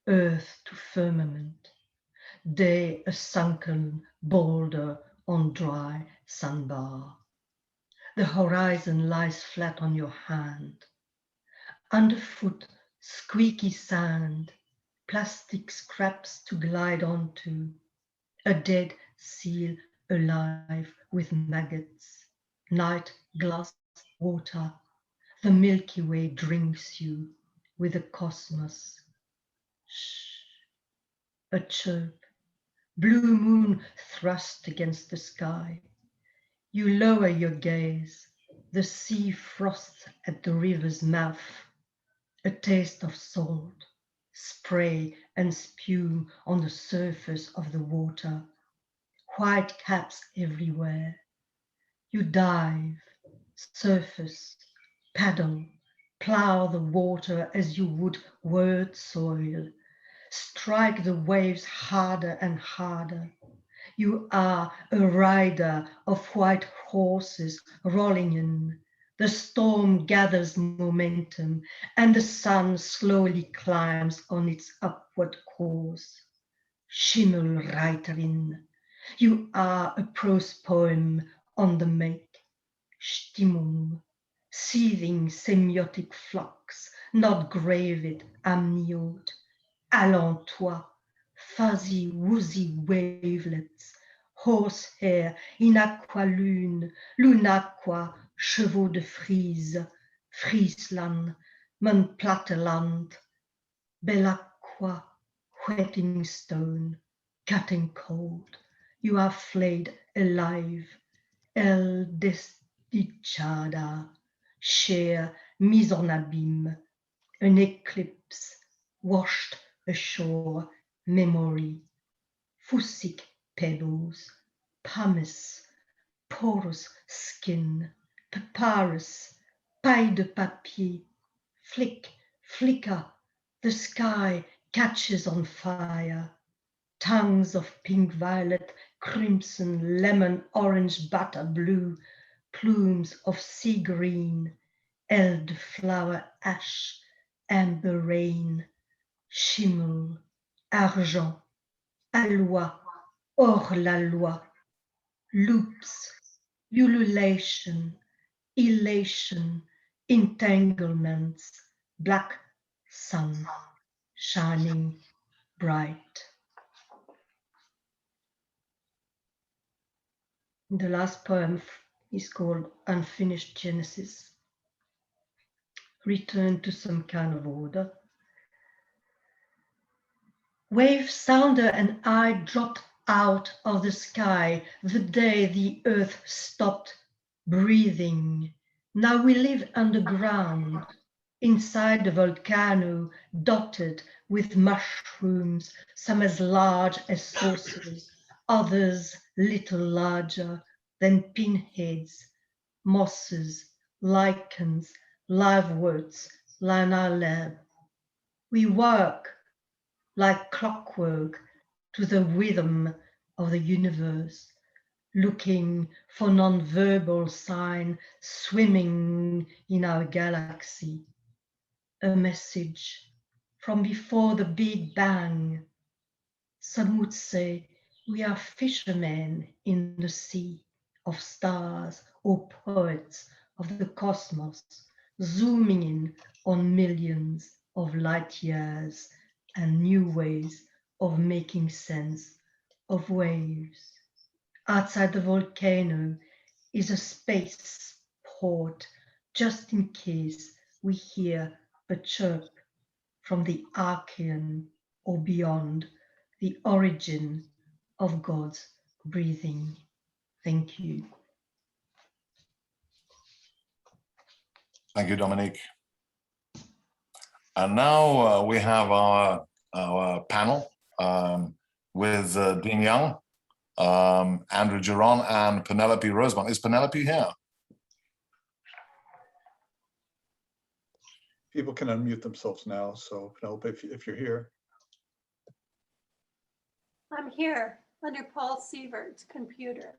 earth to firmament, day a sunken boulder on dry sandbar. The horizon lies flat on your hand. Underfoot, squeaky sand, plastic scraps to glide onto, a dead seal alive with maggots, night glass water, the Milky Way drinks you with the cosmos. Shh, a chirp, blue moon thrust against the sky. You lower your gaze, the sea frosts at the river's mouth, a taste of salt, spray and spume on the surface of the water, white caps everywhere. You dive, surface, paddle, plow the water as you would word soil, strike the waves harder and harder. You are a rider of white horses rolling in. The storm gathers momentum and the sun slowly climbs on its upward course. Schimmelreiterin, you are a prose poem on the make. Stimmung, seething semiotic flux, not graved amniote. Allons toi, fuzzy woozy wavelets, horsehair in aqua lune, lunaqua, chevaux de frise, Friesland, mon platteland, Belaqua, whetting stone, cutting cold, you are flayed alive, El desdichada, chair mise en abîme, an eclipse, washed ashore, memory, fusic pebbles, pumice, porous skin, papyrus, paille de papier, flick, flicker, the sky catches on fire, tongues of pink, violet, crimson, lemon, orange, butter, blue, plumes of sea green, elderflower ash, amber rain, schimmel, argent, aloi, hors la loi, loops, ululation, elation, entanglements, black sun, shining bright. The last poem is called Unfinished Genesis. Return to some kind of order. Wave sounder and I dropped out of the sky the day the earth stopped breathing. Now we live underground, inside the volcano, dotted with mushrooms, some as large as saucers, others little larger than pinheads, mosses, lichens, liveworts line our lab. We work like clockwork to the rhythm of the universe, looking for non-verbal sign swimming in our galaxy. A message from before the Big Bang. Some would say we are fishermen in the sea of stars or poets of the cosmos, zooming in on millions of light years and new ways of making sense of waves. Outside the volcano is a space port, just in case we hear a chirp from the Archean or beyond, the origin of God's breathing. Thank you. Thank you, Dominique. And now we have our panel with Dean Young, Andrew Joron, and Penelope Rosemont. Is Penelope here? People can unmute themselves now. So Penelope, if you're here. I'm here under Paul Sievert's computer.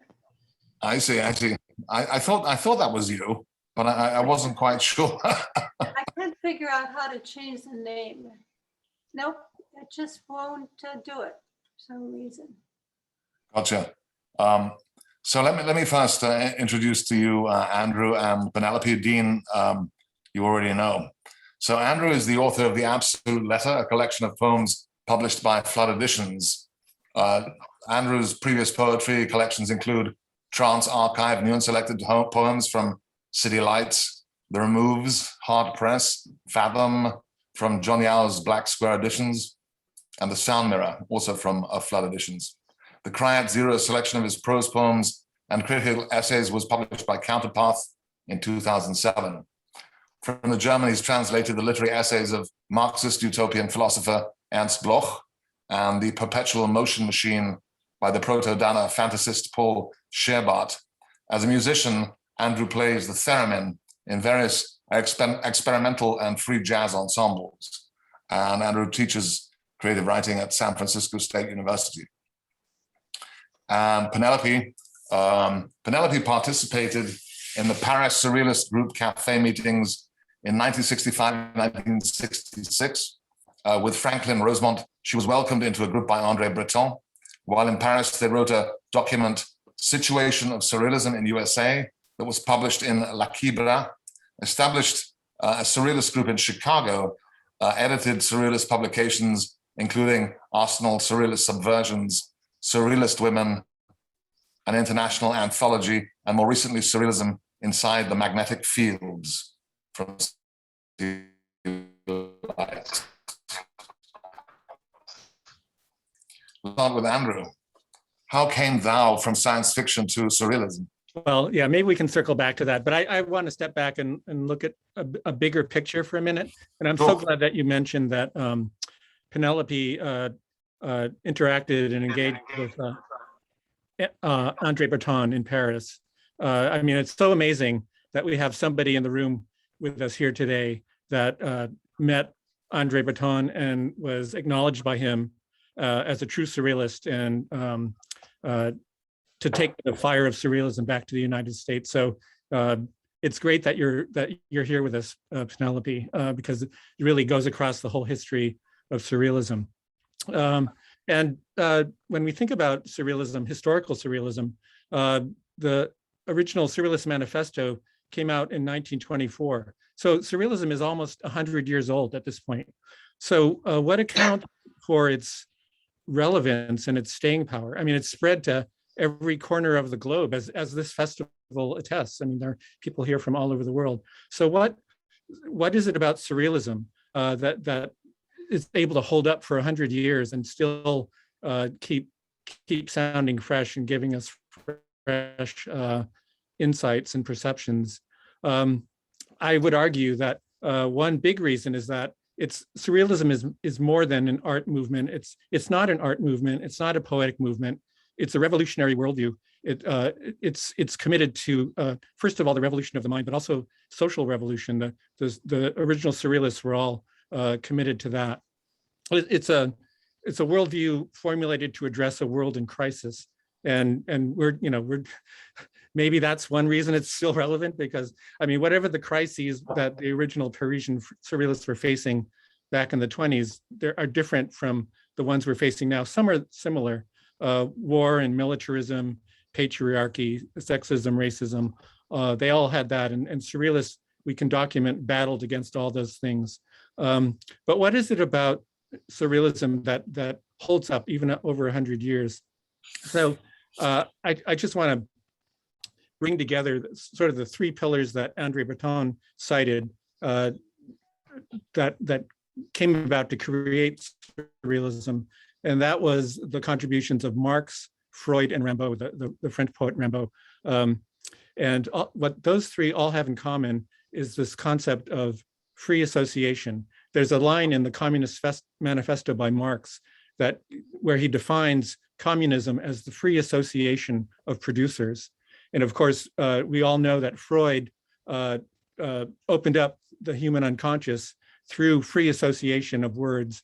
I see. I thought that was you, but I wasn't quite sure. I can't figure out how to change the name. Nope, it just won't do it for some reason. Gotcha. So let me first introduce to you Andrew and Penelope. Dean, you already know. So Andrew is the author of The Absolute Letter, a collection of poems published by Flood Editions. Andrew's previous poetry collections include Trance Archive, new and selected poems from City Lights, The Removes, Hard Press, Fathom from John Yow's Black Square Editions, and The Sound Mirror, also from Flood Editions. The Cry at Zero selection of his prose poems and critical essays was published by Counterpath in 2007. From the German, he's translated the literary essays of Marxist utopian philosopher Ernst Bloch and The Perpetual Motion Machine by the proto-Dana fantasist Paul Scherbart. As a musician, Andrew plays the theremin in various experimental and free jazz ensembles. And Andrew teaches creative writing at San Francisco State University. And Penelope participated in the Paris Surrealist Group Cafe meetings in 1965 and 1966. With Franklin Rosemont, she was welcomed into a group by André Breton. While in Paris, they wrote a document, Situation of Surrealism in USA, that was published in La Quibra, established a surrealist group in Chicago, edited surrealist publications, including Arsenal Surrealist Subversions, Surrealist Women, an international anthology, and more recently, Surrealism Inside the Magnetic Fields from Light. We'll start with Andrew. How came thou from science fiction to surrealism? Well, yeah, maybe we can circle back to that, but I want to step back and look at a bigger picture for a minute. And I'm so glad that you mentioned that Penelope interacted and engaged with André Breton in Paris. I mean, it's so amazing that we have somebody in the room with us here today that met André Breton and was acknowledged by him as a true surrealist and to take the fire of surrealism back to the United States. So it's great that you're here with us, Penelope, because it really goes across the whole history of surrealism. And when we think about surrealism, historical surrealism, the original Surrealist Manifesto came out in 1924. So surrealism is almost 100 years old at this point. So what accounts for its relevance and its staying power? I mean, it's spread to every corner of the globe, as this festival attests. I mean, there are people here from all over the world. So what is it about surrealism that is able to hold up for 100 years and still keep sounding fresh and giving us fresh insights and perceptions? I would argue that one big reason is that surrealism is more than an art movement. It's not an art movement. It's not a poetic movement. It's a revolutionary worldview. It's committed to first of all the revolution of the mind, but also social revolution. The original surrealists were all committed to that. It's a worldview formulated to address a world in crisis, and we're maybe that's one reason it's still relevant, because I mean, whatever the crises that the original Parisian surrealists were facing back in the 20s, they are different from the ones we're facing now. Some are similar: war and militarism, patriarchy, sexism, racism. They all had that, and surrealists, we can document, battled against all those things. But what is it about surrealism that holds up even over 100 years? So I just want to bring together sort of the three pillars that André Breton cited that came about to create surrealism, and that was the contributions of Marx, Freud, and Rimbaud, the French poet Rimbaud. What those three all have in common is this concept of free association. There's a line in the Communist Manifesto by Marx where he defines communism as the free association of producers. And of course, we all know that Freud opened up the human unconscious through free association of words,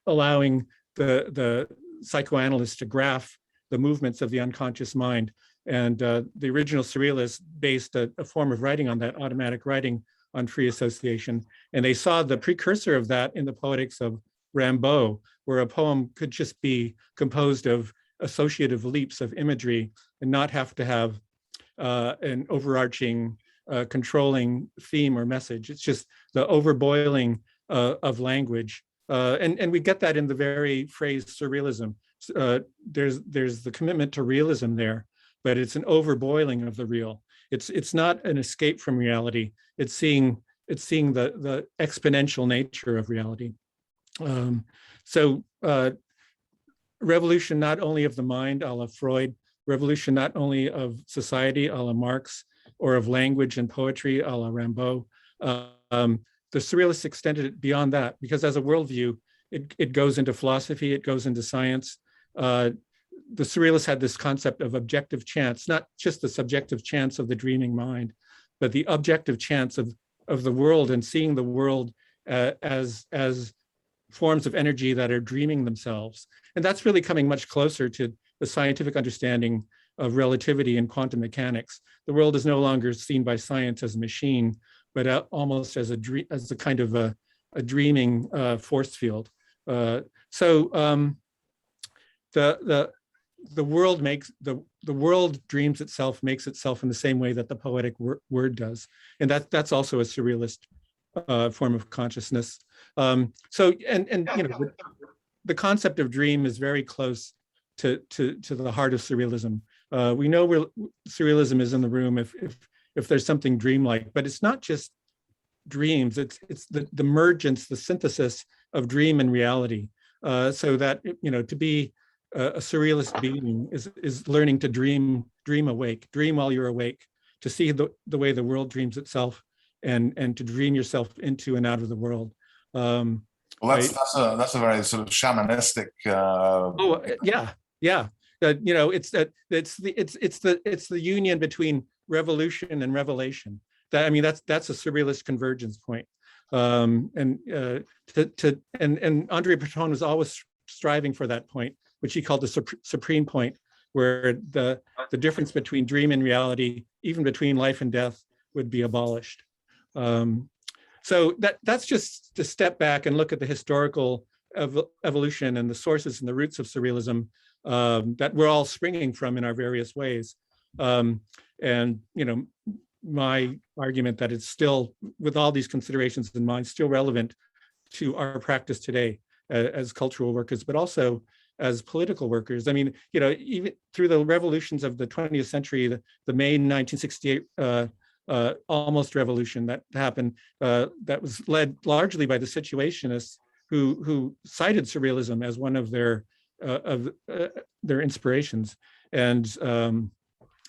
allowing the psychoanalyst to graph the movements of the unconscious mind. And the original surrealists based a form of writing on that, automatic writing, on free association. And they saw the precursor of that in the poetics of Rimbaud, where a poem could just be composed of associative leaps of imagery and not have to have an overarching controlling theme or message. It's just the overboiling of language. And we get that in the very phrase surrealism. There's the commitment to realism there, but it's an overboiling of the real. It's not an escape from reality. It's seeing the exponential nature of reality. Revolution not only of the mind, a la Freud, revolution not only of society, a la Marx, or of language and poetry, a la Rimbaud. The surrealists extended it beyond that, because as a worldview, it goes into philosophy, it goes into science. The surrealists had this concept of objective chance, not just the subjective chance of the dreaming mind, but the objective chance of the world, and seeing the world as forms of energy that are dreaming themselves. And that's really coming much closer to the scientific understanding of relativity and quantum mechanics. The world is no longer seen by science as a machine, but almost as a kind of a dreaming force field. The world dreams itself, makes itself in the same way that the poetic word does, and that's also a surrealist form of consciousness. The concept of dream is very close to the heart of surrealism. We know where surrealism is in the room if there's something dreamlike, but it's not just dreams. It's the mergence, the synthesis of dream and reality. So that to be a surrealist being is learning to dream awake, dream while you're awake, to see the way the world dreams itself, and to dream yourself into and out of the world. Well, that's a very sort of shamanistic. It's the union between revolution and revelation. That's a surrealist convergence point. And André Breton was always striving for that point, which he called the supreme point, where the difference between dream and reality, even between life and death, would be abolished. So that's just to step back and look at the historical evolution and the sources and the roots of surrealism that we're all springing from in our various ways. My argument that it's still, with all these considerations in mind, still relevant to our practice today as cultural workers, but also as political workers. I mean, you know, even through the revolutions of the 20th century, the May 1968 almost revolution that happened, that was led largely by the Situationists, who cited Surrealism as one of their inspirations. And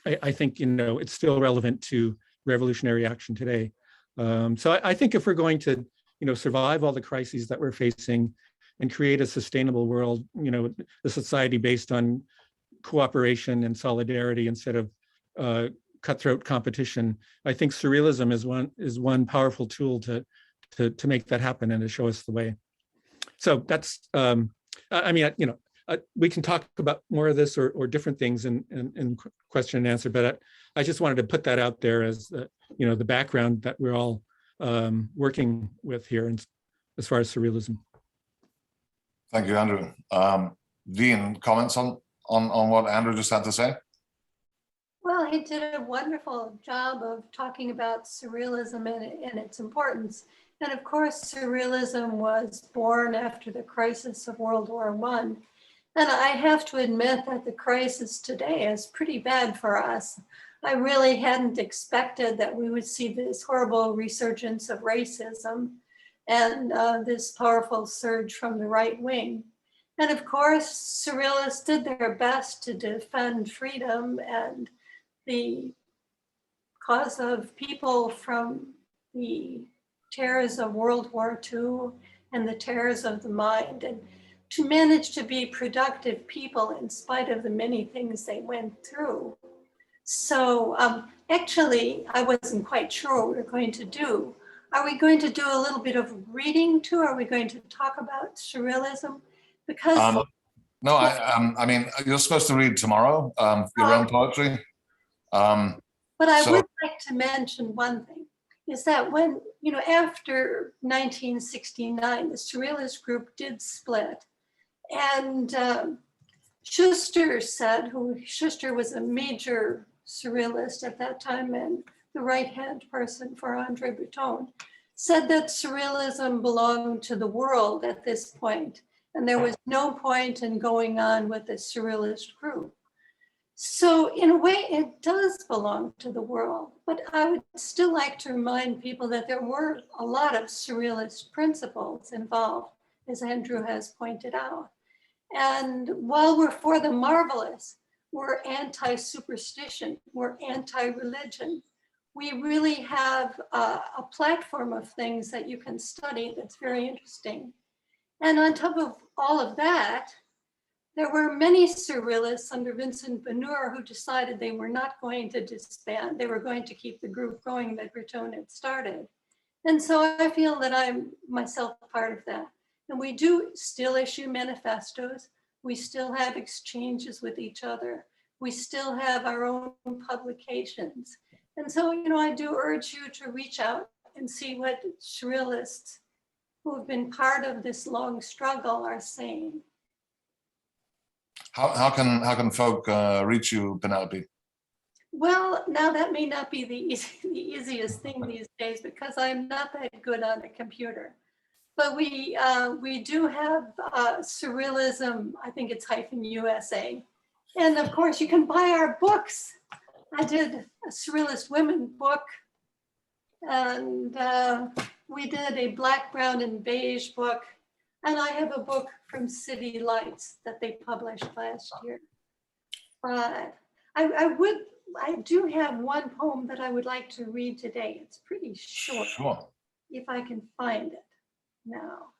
I think, you know, it's still relevant to revolutionary action today. So I think if we're going to, you know, survive all the crises that we're facing and create a sustainable world, you know, a society based on cooperation and solidarity instead of cutthroat competition, I think Surrealism is one powerful tool to make that happen and to show us the way. So that's, I mean, you know, we can talk about more of this or different things in question and answer, but I just wanted to put that out there as you know, the background that we're all working with here as far as Surrealism. Thank you, Andrew. Dean, comments on what Andrew just had to say? Well, he did a wonderful job of talking about Surrealism and its importance. And of course, Surrealism was born after the crisis of World War I. And I have to admit that the crisis today is pretty bad for us. I really hadn't expected that we would see this horrible resurgence of racism and this powerful surge from the right wing. And of course, Surrealists did their best to defend freedom and the cause of people from the terrors of World War II and the terrors of the mind, and to manage to be productive people in spite of the many things they went through. So actually, I wasn't quite sure what we were going to do. Are we going to do a little bit of reading too? Are we going to talk about Surrealism? Because no, I mean, you're supposed to read tomorrow your own poetry. But I would like to mention one thing, is that when, you know, after 1969, the Surrealist group did split. And Schuster said, Schuster was a major Surrealist at that time and the right-hand person for Andre Breton, said that Surrealism belonged to the world at this point, and there was no point in going on with the Surrealist group. So in a way, it does belong to the world, but I would still like to remind people that there were a lot of Surrealist principles involved, as Andrew has pointed out. And while we're for the marvelous, we're anti-superstition, we're anti-religion. We really have a platform of things that you can study that's very interesting. And on top of all of that, there were many Surrealists under Vincent Benur who decided they were not going to disband. They were going to keep the group going that Breton had started. And so I feel that I'm myself part of that. And we do still issue manifestos. We still have exchanges with each other. We still have our own publications. And so, you know, I do urge you to reach out and see what Surrealists who have been part of this long struggle are saying. How can folk reach you, Penelope? Well, now that may not be the easiest thing these days because I'm not that good on a computer. But we do have Surrealism, I think it's -USA. And of course, you can buy our books. I did a Surrealist Women book, and we did a Black, Brown, and Beige book. And I have a book from City Lights that they published last year. But I do have one poem that I would like to read today. It's pretty short. Sure. If I can find it now.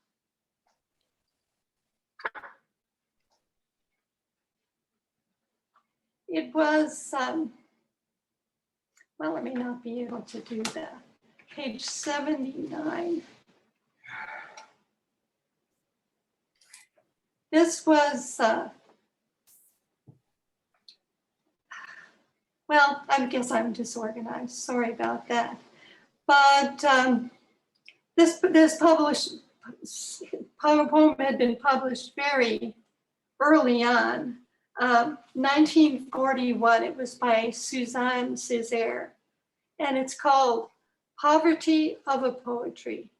It was, well, I may not be able to do that. Page 79. This was, well, I guess I'm disorganized. Sorry about that. But this poem had been published very early on. 1941, it was by Suzanne Césaire, and it's called Poverty of a Poetry.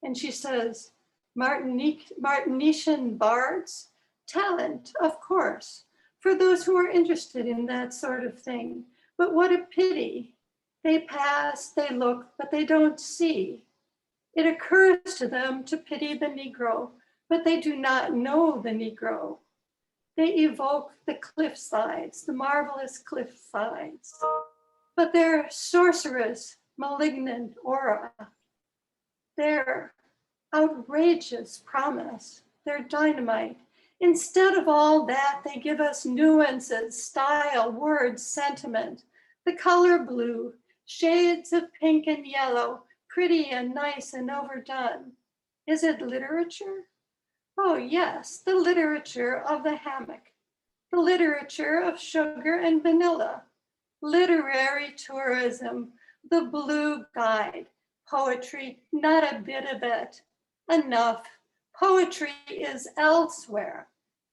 And she says, Martinician bards Talent, of course, for those who are interested in that sort of thing. But what a pity. They pass, they look, but they don't see. It occurs to them to pity the Negro, but they do not know the Negro. They evoke the cliff sides, the marvelous cliff sides, but their sorcerous, malignant aura, their outrageous promise, their dynamite. Instead of all that, they give us nuances, style, words, sentiment, the color blue, shades of pink and yellow, pretty and nice and overdone. Is it literature? Oh yes, the literature of the hammock, the literature of sugar and vanilla, literary tourism, the blue guide, poetry, not a bit of it. Enough. Poetry is elsewhere,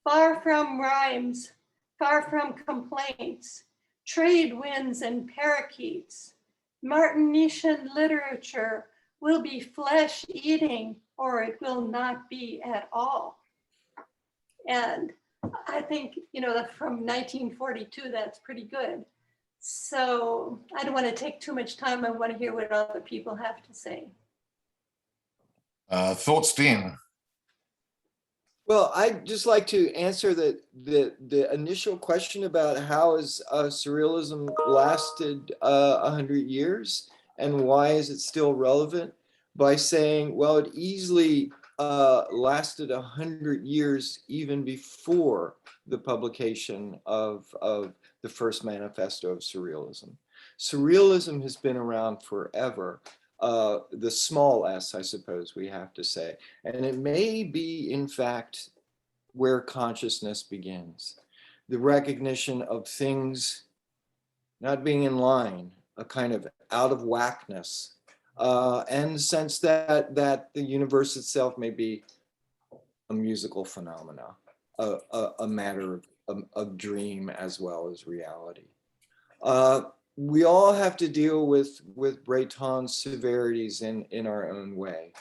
far from rhymes, far from complaints, trade winds and parakeets. Martinician literature will be flesh eating or it will not be at all. And I think, from 1942, that's pretty good. So I don't want to take too much time. I want to hear what other people have to say. Thoughts, Dean? Well, I'd just like to answer the initial question about how has Surrealism lasted 100 years and why is it still relevant by saying, well, it easily lasted 100 years even before the publication of the first manifesto of Surrealism. Surrealism has been around forever. The small s, I suppose we have to say. And it may be, in fact, where consciousness begins. The recognition of things not being in line, a kind of out of whackness, and the sense that the universe itself may be a musical phenomena, a matter of dream as well as reality. We all have to deal with Breton's severities in our own way.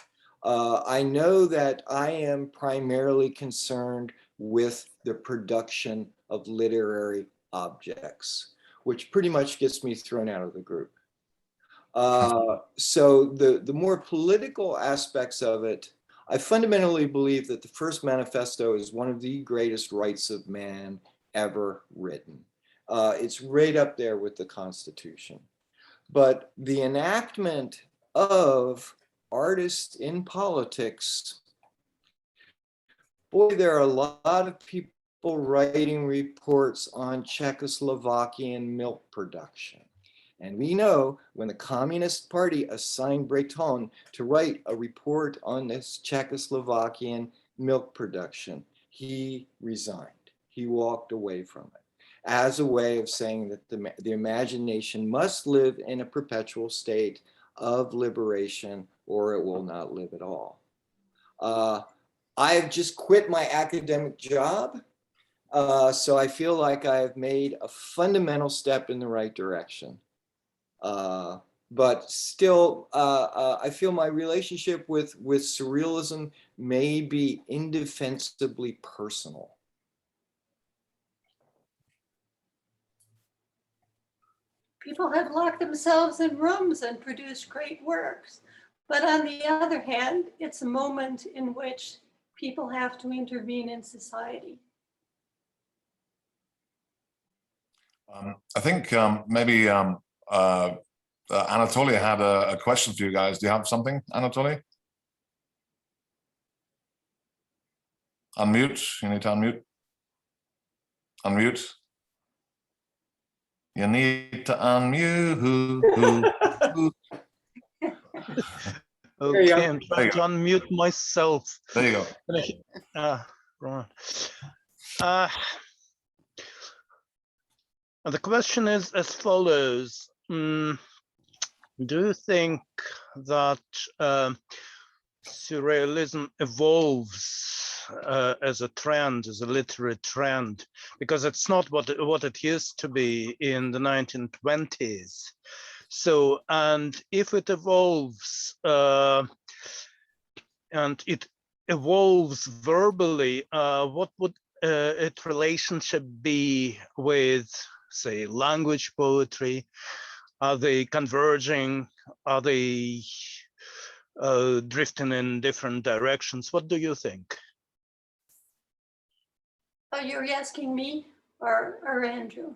I know that I am primarily concerned with the production of literary objects, which pretty much gets me thrown out of the group. So the more political aspects of it, I fundamentally believe that the first manifesto is one of the greatest rights of man ever written. It's right up there with the Constitution. But the enactment of artists in politics, boy, there are a lot of people writing reports on Czechoslovakian milk production. And we know when the Communist Party assigned Breton to write a report on this Czechoslovakian milk production, he resigned. He walked away from it as a way of saying that the imagination must live in a perpetual state of liberation or it will not live at all. I've just quit my academic job. So I feel like I have made a fundamental step in the right direction. But still, I feel my relationship with Surrealism may be indefensibly personal. People have locked themselves in rooms and produced great works. But on the other hand, it's a moment in which people have to intervene in society. I think maybe Anatoly had a question for you guys. Do you have something, Anatoly? Unmute. You need to unmute. Unmute. You need to unmute. Okay, I'm trying to unmute myself. There you go. Right. The question is as follows. Do you think that Surrealism evolves as a trend, as a literary trend? Because it's not what it used to be in the 1920s. So, and if it evolves, and it evolves verbally, what would its relationship be with, say, language poetry? Are they converging? Are they drifting in different directions? What do you think? You're asking me or Andrew?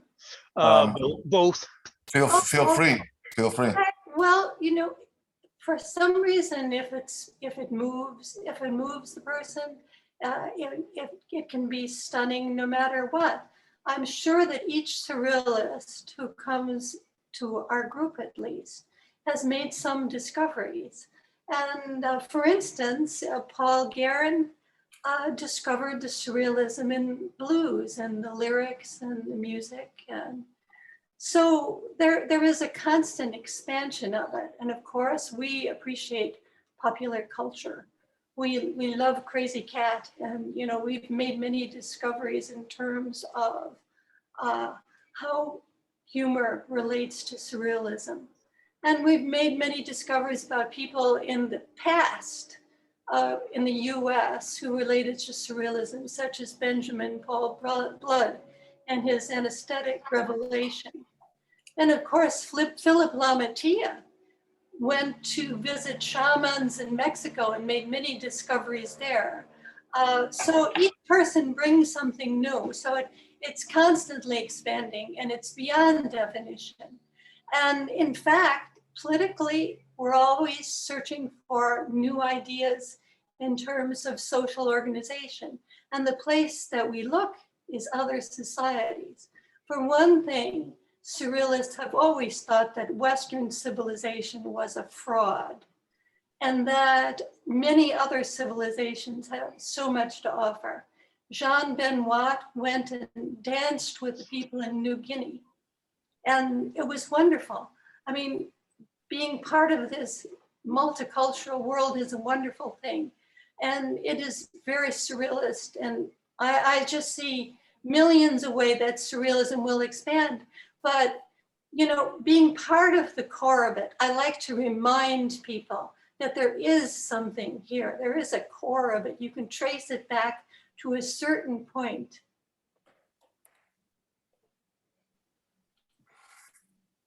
Both. Feel free. Feel free. Well, you know, for some reason, if it moves the person, it can be stunning no matter what. I'm sure that each surrealist who comes to our group, at least, has made some discoveries. And for instance, Paul Guerin discovered the surrealism in blues and the lyrics and the music. And so there is a constant expansion of it. And of course, we appreciate popular culture. We love Crazy Cat, and you know, we've made many discoveries in terms of how humor relates to surrealism. And we've made many discoveries about people in the past in the US who related to surrealism, such as Benjamin Paul Blood and his anesthetic revelation. And of course, Philip Lamattia went to visit shamans in Mexico and made many discoveries there. So each person brings something new. So it's constantly expanding and it's beyond definition. And in fact, politically, we're always searching for new ideas in terms of social organization. And the place that we look is other societies. For one thing, surrealists have always thought that Western civilization was a fraud and that many other civilizations have so much to offer. Jean Benoit went and danced with the people in New Guinea, and it was wonderful. I mean, being part of this multicultural world is a wonderful thing, and it is very surrealist, and I just see millions of ways that surrealism will expand. But, you know, being part of the core of it, I like to remind people that there is something here. There is a core of it. You can trace it back to a certain point.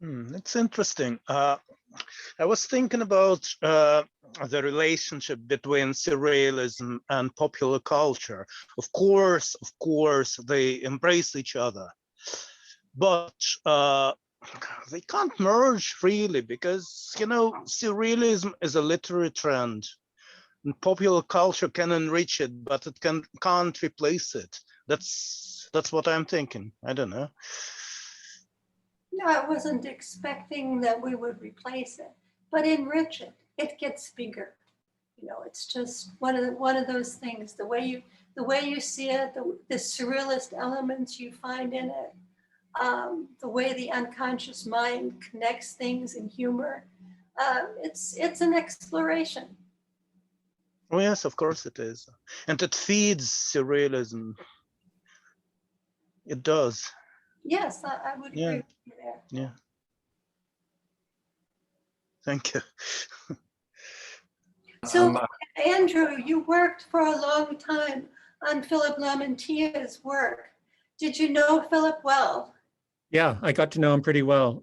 It's interesting. I was thinking about the relationship between surrealism and popular culture. Of course, they embrace each other. But they can't merge really because, you know, surrealism is a literary trend and popular culture can enrich it, but it can't replace it. That's what I'm thinking. I don't know. No, I wasn't expecting that we would replace it, but enrich it. It gets bigger. You know, it's just one of those things. The way you see it, the surrealist elements you find in it. The way the unconscious mind connects things in humor, it's an exploration. Oh yes, of course it is, and it feeds surrealism. It does. Yes, I would agree with you there. Yeah. Thank you. So, Andrew, you worked for a long time on Philip Lamantia's work. Did you know Philip well? Yeah, I got to know him pretty well,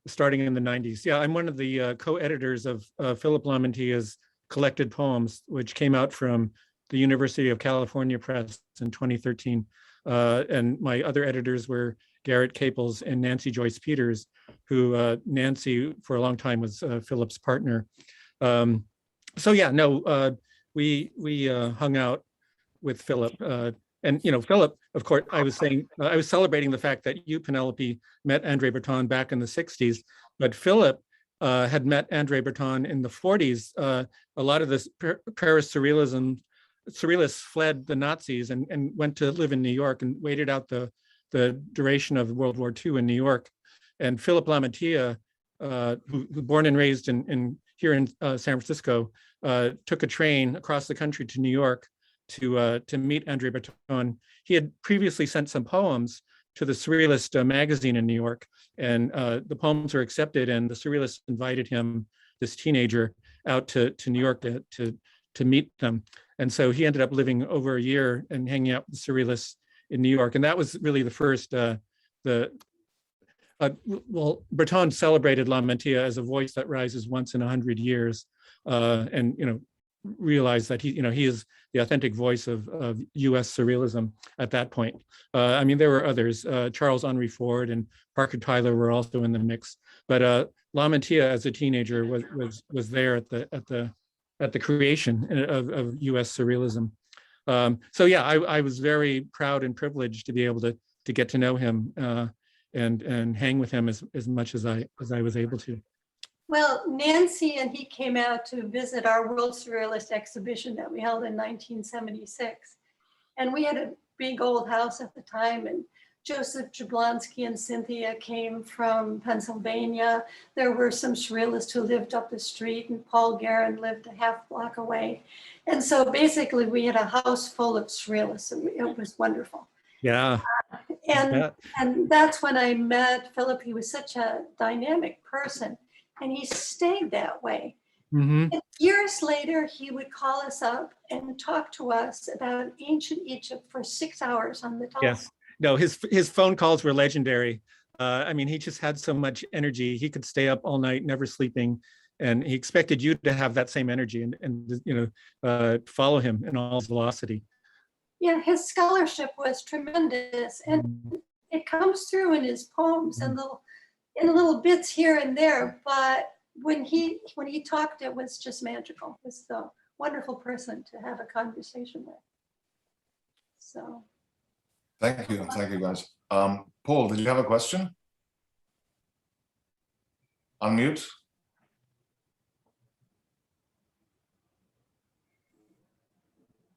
starting in the 90s. Yeah, I'm one of the co-editors of Philip Lamantia's collected poems, which came out from the University of California Press in 2013. And my other editors were Garrett Caples and Nancy Joyce Peters, who Nancy for a long time was Philip's partner. So yeah, no, we hung out with Philip. And you know, Philip, of course, I was saying, I was celebrating the fact that you, Penelope, met Andre Breton back in the 60s, but Philip had met Andre Breton in the 40s. A lot of this Paris surrealists fled the Nazis and went to live in New York and waited out the duration of World War II in New York. And Philip Lamantia, who born and raised here in San Francisco, took a train across the country to New York to meet Andre Breton. He had previously sent some poems to the Surrealist magazine in New York, and the poems were accepted, and the Surrealists invited him, this teenager, out to New York to meet them. And so he ended up living over a year and hanging out with the Surrealists in New York. And that was really the first, well, Breton celebrated La Mentilla as a voice that rises once in 100 years, and realized that he is the authentic voice of U.S. surrealism at that point. I mean, there were others. Charles Henry Ford and Parker Tyler were also in the mix, but La Mentilla as a teenager was there at the creation of U.S. surrealism. So yeah, I was very proud and privileged to be able to get to know him and hang with him as much as I was able to. Well, Nancy and he came out to visit our World Surrealist exhibition that we held in 1976. And we had a big old house at the time, and Joseph Jablonski and Cynthia came from Pennsylvania. There were some surrealists who lived up the street, and Paul Guerin lived a half block away. And so basically we had a house full of surrealists, and it was wonderful. Yeah. And that's when I met Philip. He was such a dynamic person, and he stayed that way. Mm-hmm. And years later, he would call us up and talk to us about ancient Egypt for 6 hours on the telephone. Yes. No, his phone calls were legendary. I mean, he just had so much energy. He could stay up all night, never sleeping, and he expected you to have that same energy and follow him in all his velocity. Yeah, his scholarship was tremendous, and it comes through in his poems and in little bits here and there. But when he talked, it was just magical. It was a wonderful person to have a conversation with. So. Thank you guys. Paul, did you have a question? Unmute.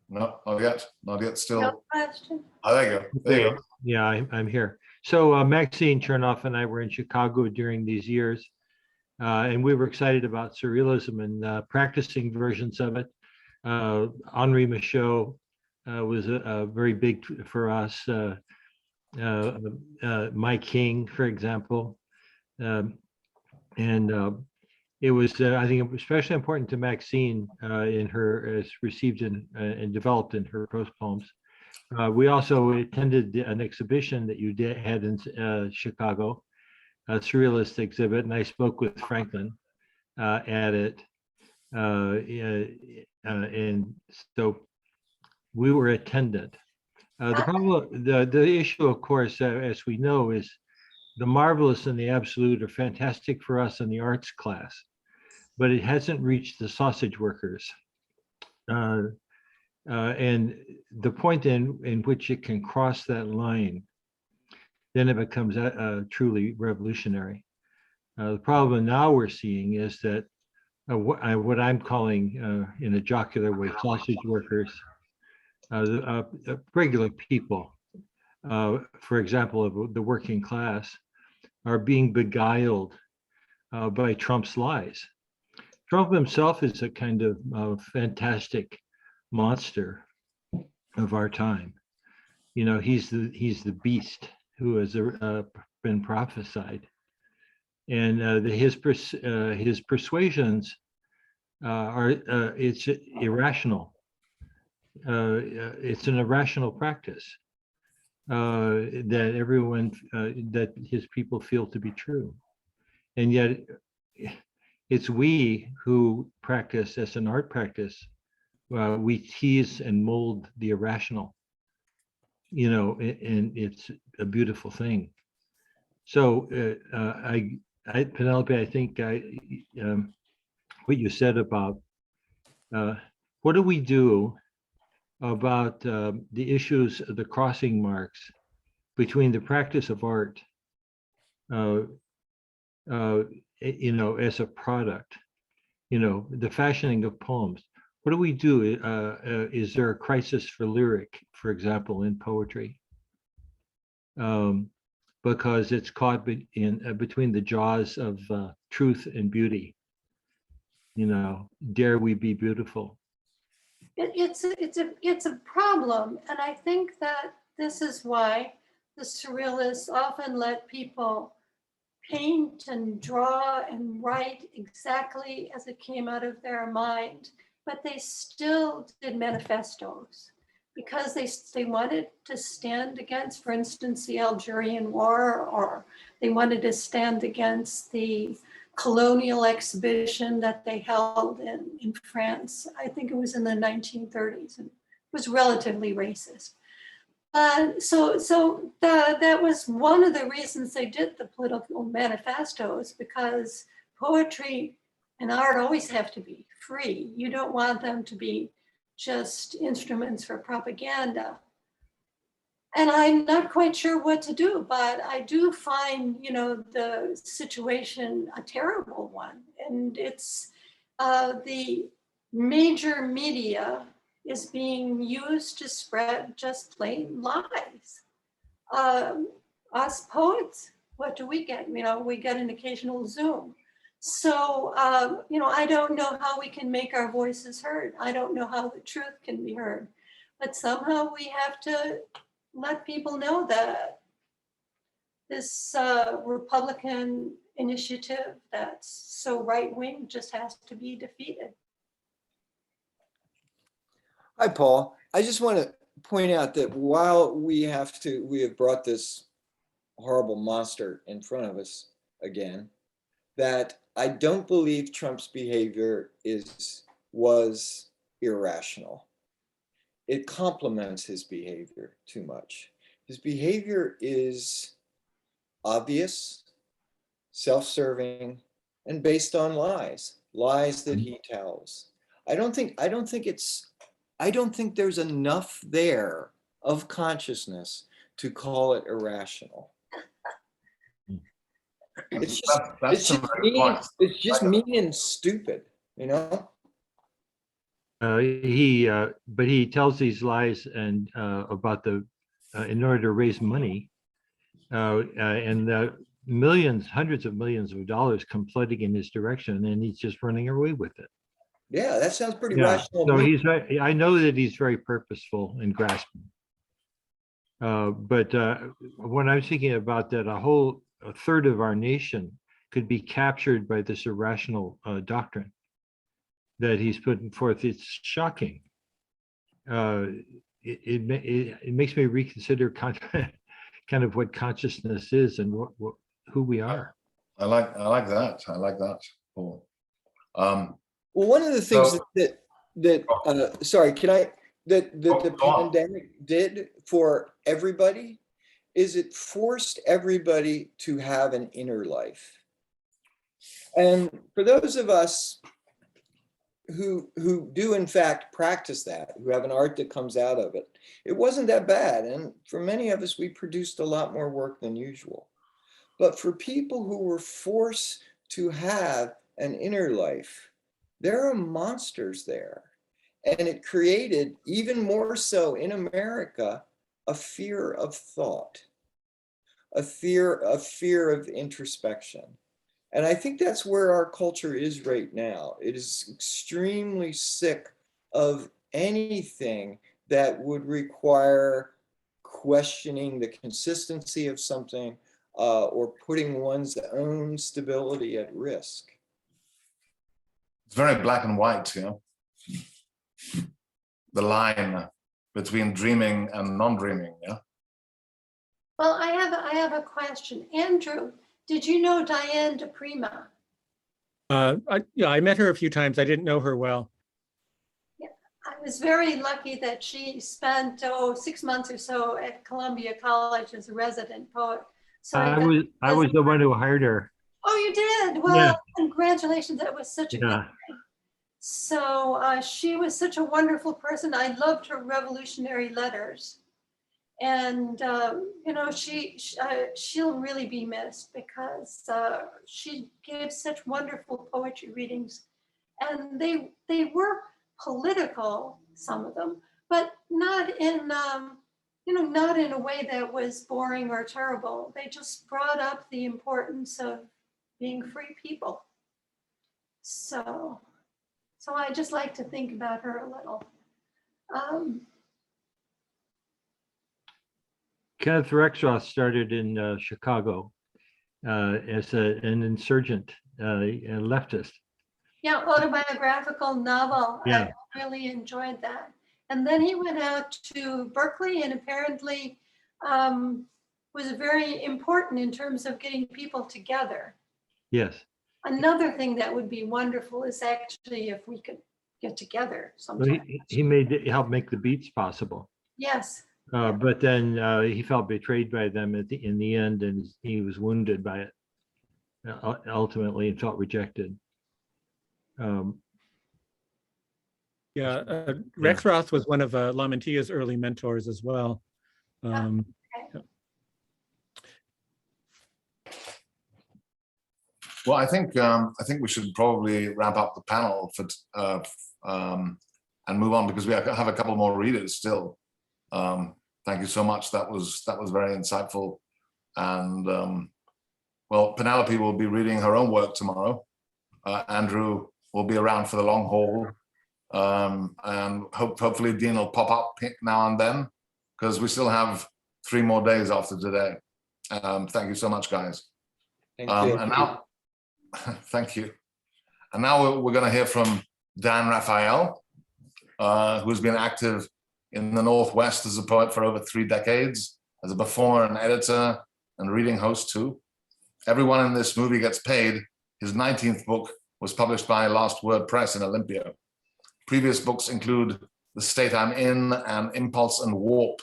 No, not yet. Still. No question. Oh, there you go. There you go. Yeah, I'm here. So Maxine Chernoff and I were in Chicago during these years, and we were excited about surrealism and practicing versions of it. Henri Michaud was very big for us. Mike King, for example, and it was, I think, especially important to Maxine in her, as received and developed in her prose poems. We also attended an exhibition that you had in Chicago, a surrealist exhibit, and I spoke with Franklin at it. And so we were attendant. The problem, the issue, of course, as we know, is the marvelous and the absolute are fantastic for us in the arts class, but it hasn't reached the sausage workers. And the point in which it can cross that line, then it becomes truly revolutionary. The problem now we're seeing is that what I'm calling, in a jocular way, sausage workers, regular people, for example, of the working class, are being beguiled by Trump's lies. Trump himself is a kind of fantastic monster of our time. You know, he's the beast who has been prophesied, and his persuasions are it's irrational. It's an irrational practice that everyone that his people feel to be true, and yet it's we who practice as an art practice. We tease and mold the irrational, you know, and it's a beautiful thing. So Penelope, I think what you said about what do we do about the issues of the crossing marks between the practice of art, you know, as a product, you know, the fashioning of poems. What do we do? Is there a crisis for lyric, for example, in poetry? Because it's caught between the jaws of truth and beauty. You know, dare we be beautiful? It's a problem, and I think that this is why the surrealists often let people paint and draw and write exactly as it came out of their mind, but they still did manifestos because they wanted to stand against, for instance, the Algerian War, or they wanted to stand against the colonial exhibition that they held in France. I think it was in the 1930s, and it was relatively racist. So that was one of the reasons they did the political manifestos, because poetry and art always have to be free. You don't want them to be just instruments for propaganda. And I'm not quite sure what to do, but I do find, the situation a terrible one. And it's the major media is being used to spread just plain lies. Us poets, what do we get? We get an occasional Zoom. So, I don't know how we can make our voices heard. I don't know how the truth can be heard, but somehow we have to let people know that this Republican initiative that's so right-wing just has to be defeated. Hi, Paul. I just want to point out that while we have brought this horrible monster in front of us again, that I don't believe Trump's behavior was irrational. It complements his behavior too much. His behavior is obvious, self-serving, and based on lies that he tells. I don't think there's enough there of consciousness to call it irrational. It's just mean and stupid, But he tells these lies and about in order to raise money, and millions, hundreds of millions of dollars come flooding in his direction, and he's just running away with it. Yeah, that sounds pretty rational. So he's right. I know that he's very purposeful in grasping. But when I'm thinking about that, a third of our nation could be captured by this irrational doctrine that he's putting forth. It's shocking. It makes me reconsider kind of what consciousness is and who we are. I like that. I like that, Paul. Well, one of the things that the pandemic did for everybody is it forced everybody to have an inner life. And for those of us who do in fact practice that, who have an art that comes out of it, it wasn't that bad. And for many of us, we produced a lot more work than usual. But for people who were forced to have an inner life, there are monsters there. And it created, even more so in America, a fear of thought, a fear of introspection. And I think that's where our culture is right now. It is extremely sick of anything that would require questioning the consistency of something or putting one's own stability at risk. It's very black and white, the line between dreaming and non-dreaming, yeah? Well, I have a question. Andrew, did you know Diane Deprima? I met her a few times. I didn't know her well. Yeah, I was very lucky that she spent 6 months or so at Columbia College as a resident poet. So I was the one who hired her. Oh, you did? Well, yeah. Congratulations. That was such a good thing. So she was such a wonderful person. I loved her revolutionary letters. And, she'll really be missed because she gave such wonderful poetry readings. And they were political, some of them, but not in, not in a way that was boring or terrible. They just brought up the importance of being free people. So I just like to think about her a little. Kenneth Rexroth started in Chicago as an insurgent, a leftist. Yeah, autobiographical novel. Yeah. I really enjoyed that. And then he went out to Berkeley and apparently was very important in terms of getting people together. Yes. Another thing that would be wonderful is actually if we could get together Well, sometime. he helped make the beats possible. Yes. But then he felt betrayed by them in the end, and he was wounded by it ultimately and felt rejected. Rex Roth was one of Lamantia's early mentors as well. Well, I think we should probably wrap up the panel and move on because we have a couple more readers still. Thank you so much. That was very insightful. And well, Penelope will be reading her own work tomorrow. Andrew will be around for the long haul. And hopefully Dean will pop up now and then because we still have 3 more days after today. Thank you so much, guys. Thank you. And now, thank you. And now we're going to hear from Dan Raphael, who's been active in the Northwest as a poet for over 3 decades, as a performer and editor and reading host too. Everyone in this movie gets paid. His 19th book was published by Last Word Press in Olympia. Previous books include The State I'm In and Impulse and Warp,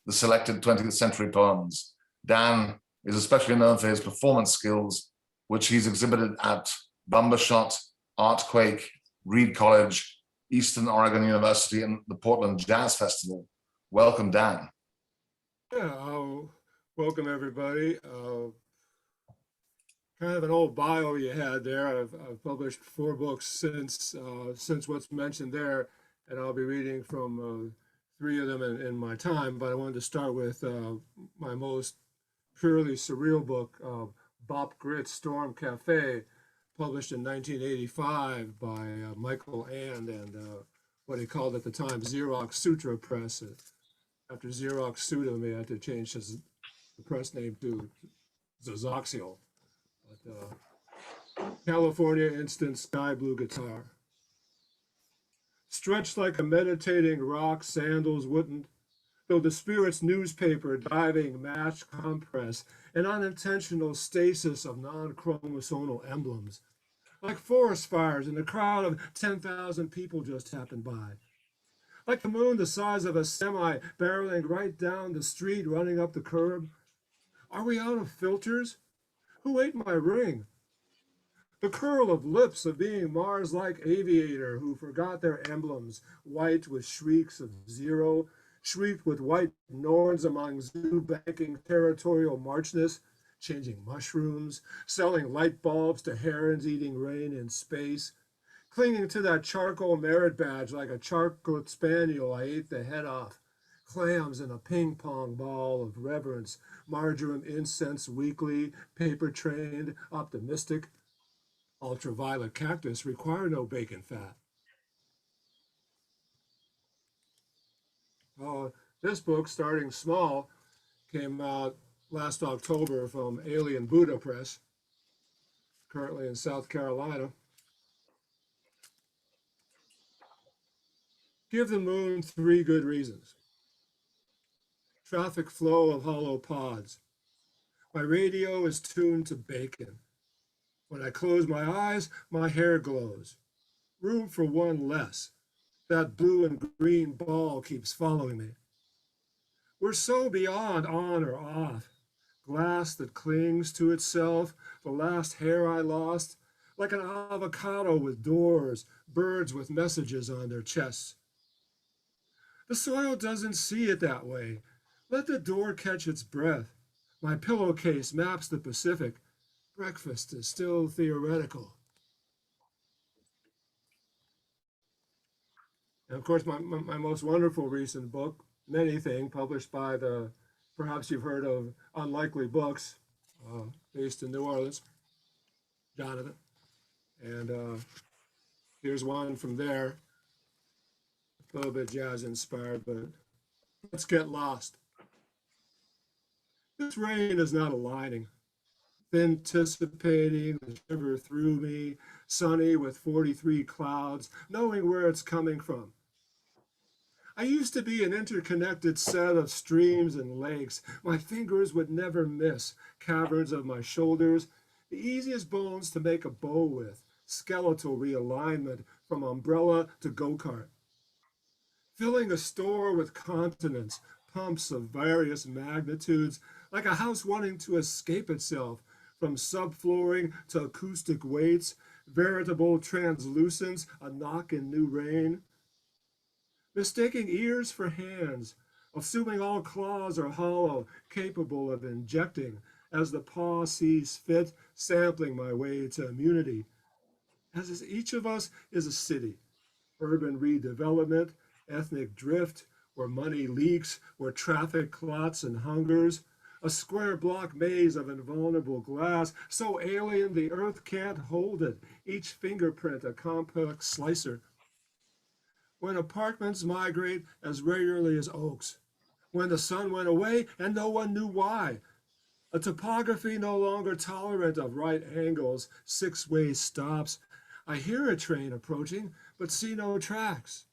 the selected 20th century poems. Dan is especially known for his performance skills, which he's exhibited at Bumbershot, Artquake, Reed College, Eastern Oregon University, and the Portland Jazz Festival. Welcome, Dan. Yeah, welcome everybody. Kind of an old bio you had there. I've published 4 books since what's mentioned there, and I'll be reading from 3 of them in my time. But I wanted to start with my most purely surreal book, Bop Grit Storm Cafe, published in 1985 by Michael And what he called at the time Xerox Sutra Press. After Xerox sued him, he had to change the press name to Zozoxial. California Instant Sky Blue Guitar. Stretched like a meditating rock, sandals wouldn't, though the spirit's newspaper diving match compress, an unintentional stasis of non-chromosomal emblems. Like forest fires in a crowd of 10,000 people just happened by. Like the moon the size of a semi barreling right down the street, running up the curb. Are we out of filters? Who ate my ring? The curl of lips of being Mars-like aviator who forgot their emblems, white with shrieks of zero, shrieked with white norns among zoo-banking territorial marchness, changing mushrooms, selling light bulbs to herons eating rain in space, clinging to that charcoal merit badge like a chocolate spaniel I ate the head off, clams in a ping-pong ball of reverence, marjoram incense weekly, paper-trained, optimistic. Ultraviolet cactus require no bacon fat. This book, starting small, came out last October from Alien Buddha Press, currently in South Carolina. Give the moon 3 good reasons. Traffic flow of hollow pods. My radio is tuned to bacon. When I close my eyes, my hair glows. Room for one less. That blue and green ball keeps following me. We're so beyond on or off. Glass that clings to itself, the last hair I lost, like an avocado with doors, birds with messages on their chests. The soil doesn't see it that way. Let the door catch its breath. My pillowcase maps the Pacific. Breakfast is still theoretical. And of course, my most wonderful recent book, Many Thing, published by perhaps you've heard of Unlikely Books, based in New Orleans, Jonathan. And here's one from there, a little bit jazz inspired, but let's get lost. This rain is not a lining. anticipating the shiver through me, sunny with 43 clouds, knowing where it's coming from. I used to be an interconnected set of streams and lakes. My fingers would never miss caverns of my shoulders, the easiest bones to make a bow with, skeletal realignment from umbrella to go-kart. Filling a store with continents, pumps of various magnitudes, like a house wanting to escape itself, from subflooring to acoustic weights, veritable translucence, a knock in new rain. Mistaking ears for hands, assuming all claws are hollow, capable of injecting, as the paw sees fit, sampling my way to immunity. As is each of us is a city, urban redevelopment, ethnic drift, where money leaks, where traffic clots and hungers, a square block maze of invulnerable glass, so alien the earth can't hold it, each fingerprint a complex slicer. When apartments migrate as regularly as oaks, when the sun went away and no one knew why, a topography no longer tolerant of right angles, six-way stops. I hear a train approaching, but see no tracks.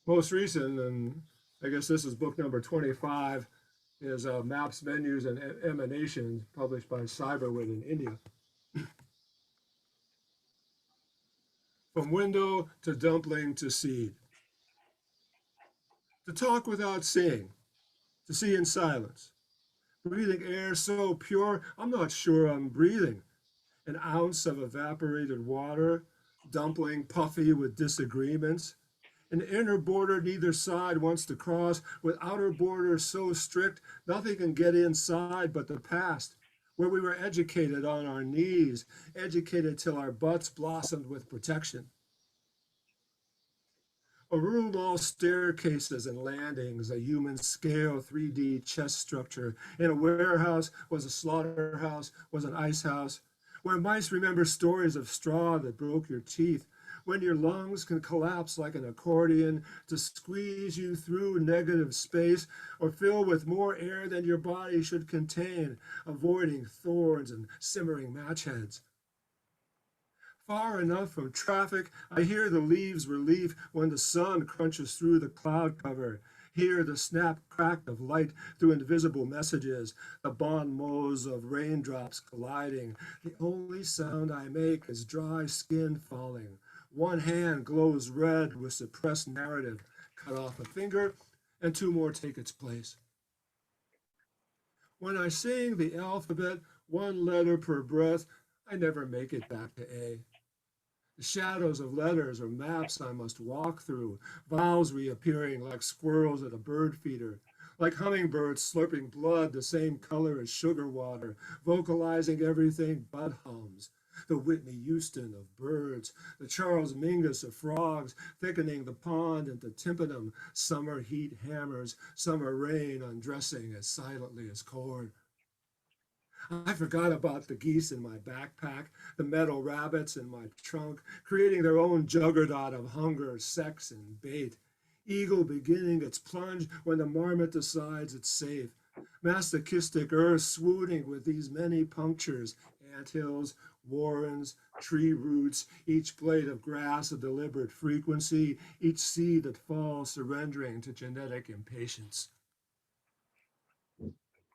Most recent, and I guess this is book number 25, is Maps, Menus, and Emanations, published by Cyberwit in India. From window to dumpling to seed. To talk without seeing, to see in silence. Breathing air so pure, I'm not sure I'm breathing. An ounce of evaporated water, dumpling puffy with disagreements. An inner border neither side wants to cross, with outer borders so strict, nothing can get inside but the past, where we were educated on our knees, educated till our butts blossomed with protection. A room all staircases and landings, a human scale 3D chess structure. In a warehouse was a slaughterhouse, was an ice house, where mice remember stories of straw that broke your teeth, when your lungs can collapse like an accordion to squeeze you through negative space or fill with more air than your body should contain, avoiding thorns and simmering match heads. Far enough from traffic, I hear the leaves relief when the sun crunches through the cloud cover. Hear the snap crack of light through invisible messages, the bon mots of raindrops colliding. The only sound I make is dry skin falling. One hand glows red with suppressed narrative. Cut off a finger, and two more take its place. When I sing the alphabet, one letter per breath, I never make it back to A. The shadows of letters or maps I must walk through, vowels reappearing like squirrels at a bird feeder, like hummingbirds slurping blood the same color as sugar water, vocalizing everything but hums. The Whitney Houston of birds, the Charles Mingus of frogs, thickening the pond into tympanum, summer heat hammers, summer rain undressing as silently as corn. I forgot about the geese in my backpack, the metal rabbits in my trunk, creating their own juggernaut of hunger, sex, and bait. Eagle beginning its plunge when the marmot decides it's safe. Masochistic earth swooning with these many punctures, anthills, warrens, tree roots, each blade of grass a deliberate frequency, each seed that falls surrendering to genetic impatience.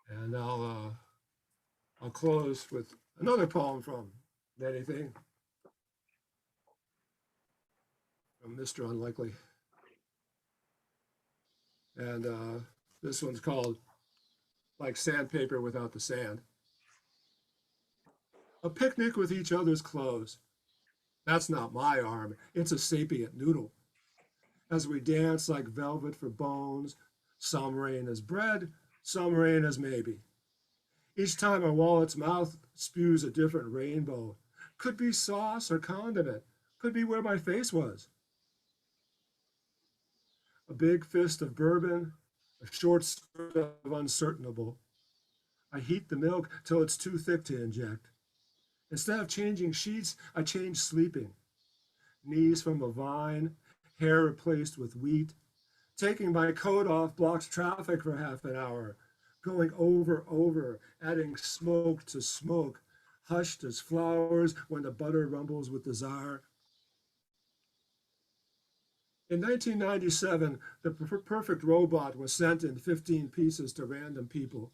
And I'll close with another poem from anything from Mr. Unlikely. And this one's called Like Sandpaper Without the Sand. A picnic with each other's clothes. That's not my arm, it's a sapient noodle. As we dance like velvet for bones, some rain as bread, some rain as maybe. Each time our wallet's mouth spews a different rainbow. Could be sauce or condiment, could be where my face was. A big fist of bourbon, a short skirt of uncertainable. I heat the milk till it's too thick to inject. Instead of changing sheets, I change sleeping. Knees from a vine, hair replaced with wheat, Taking my coat off blocks traffic for half an hour. Going over, adding smoke to smoke, hushed as flowers when the butter rumbles with desire. In 1997, the perfect robot was sent in 15 pieces to random people,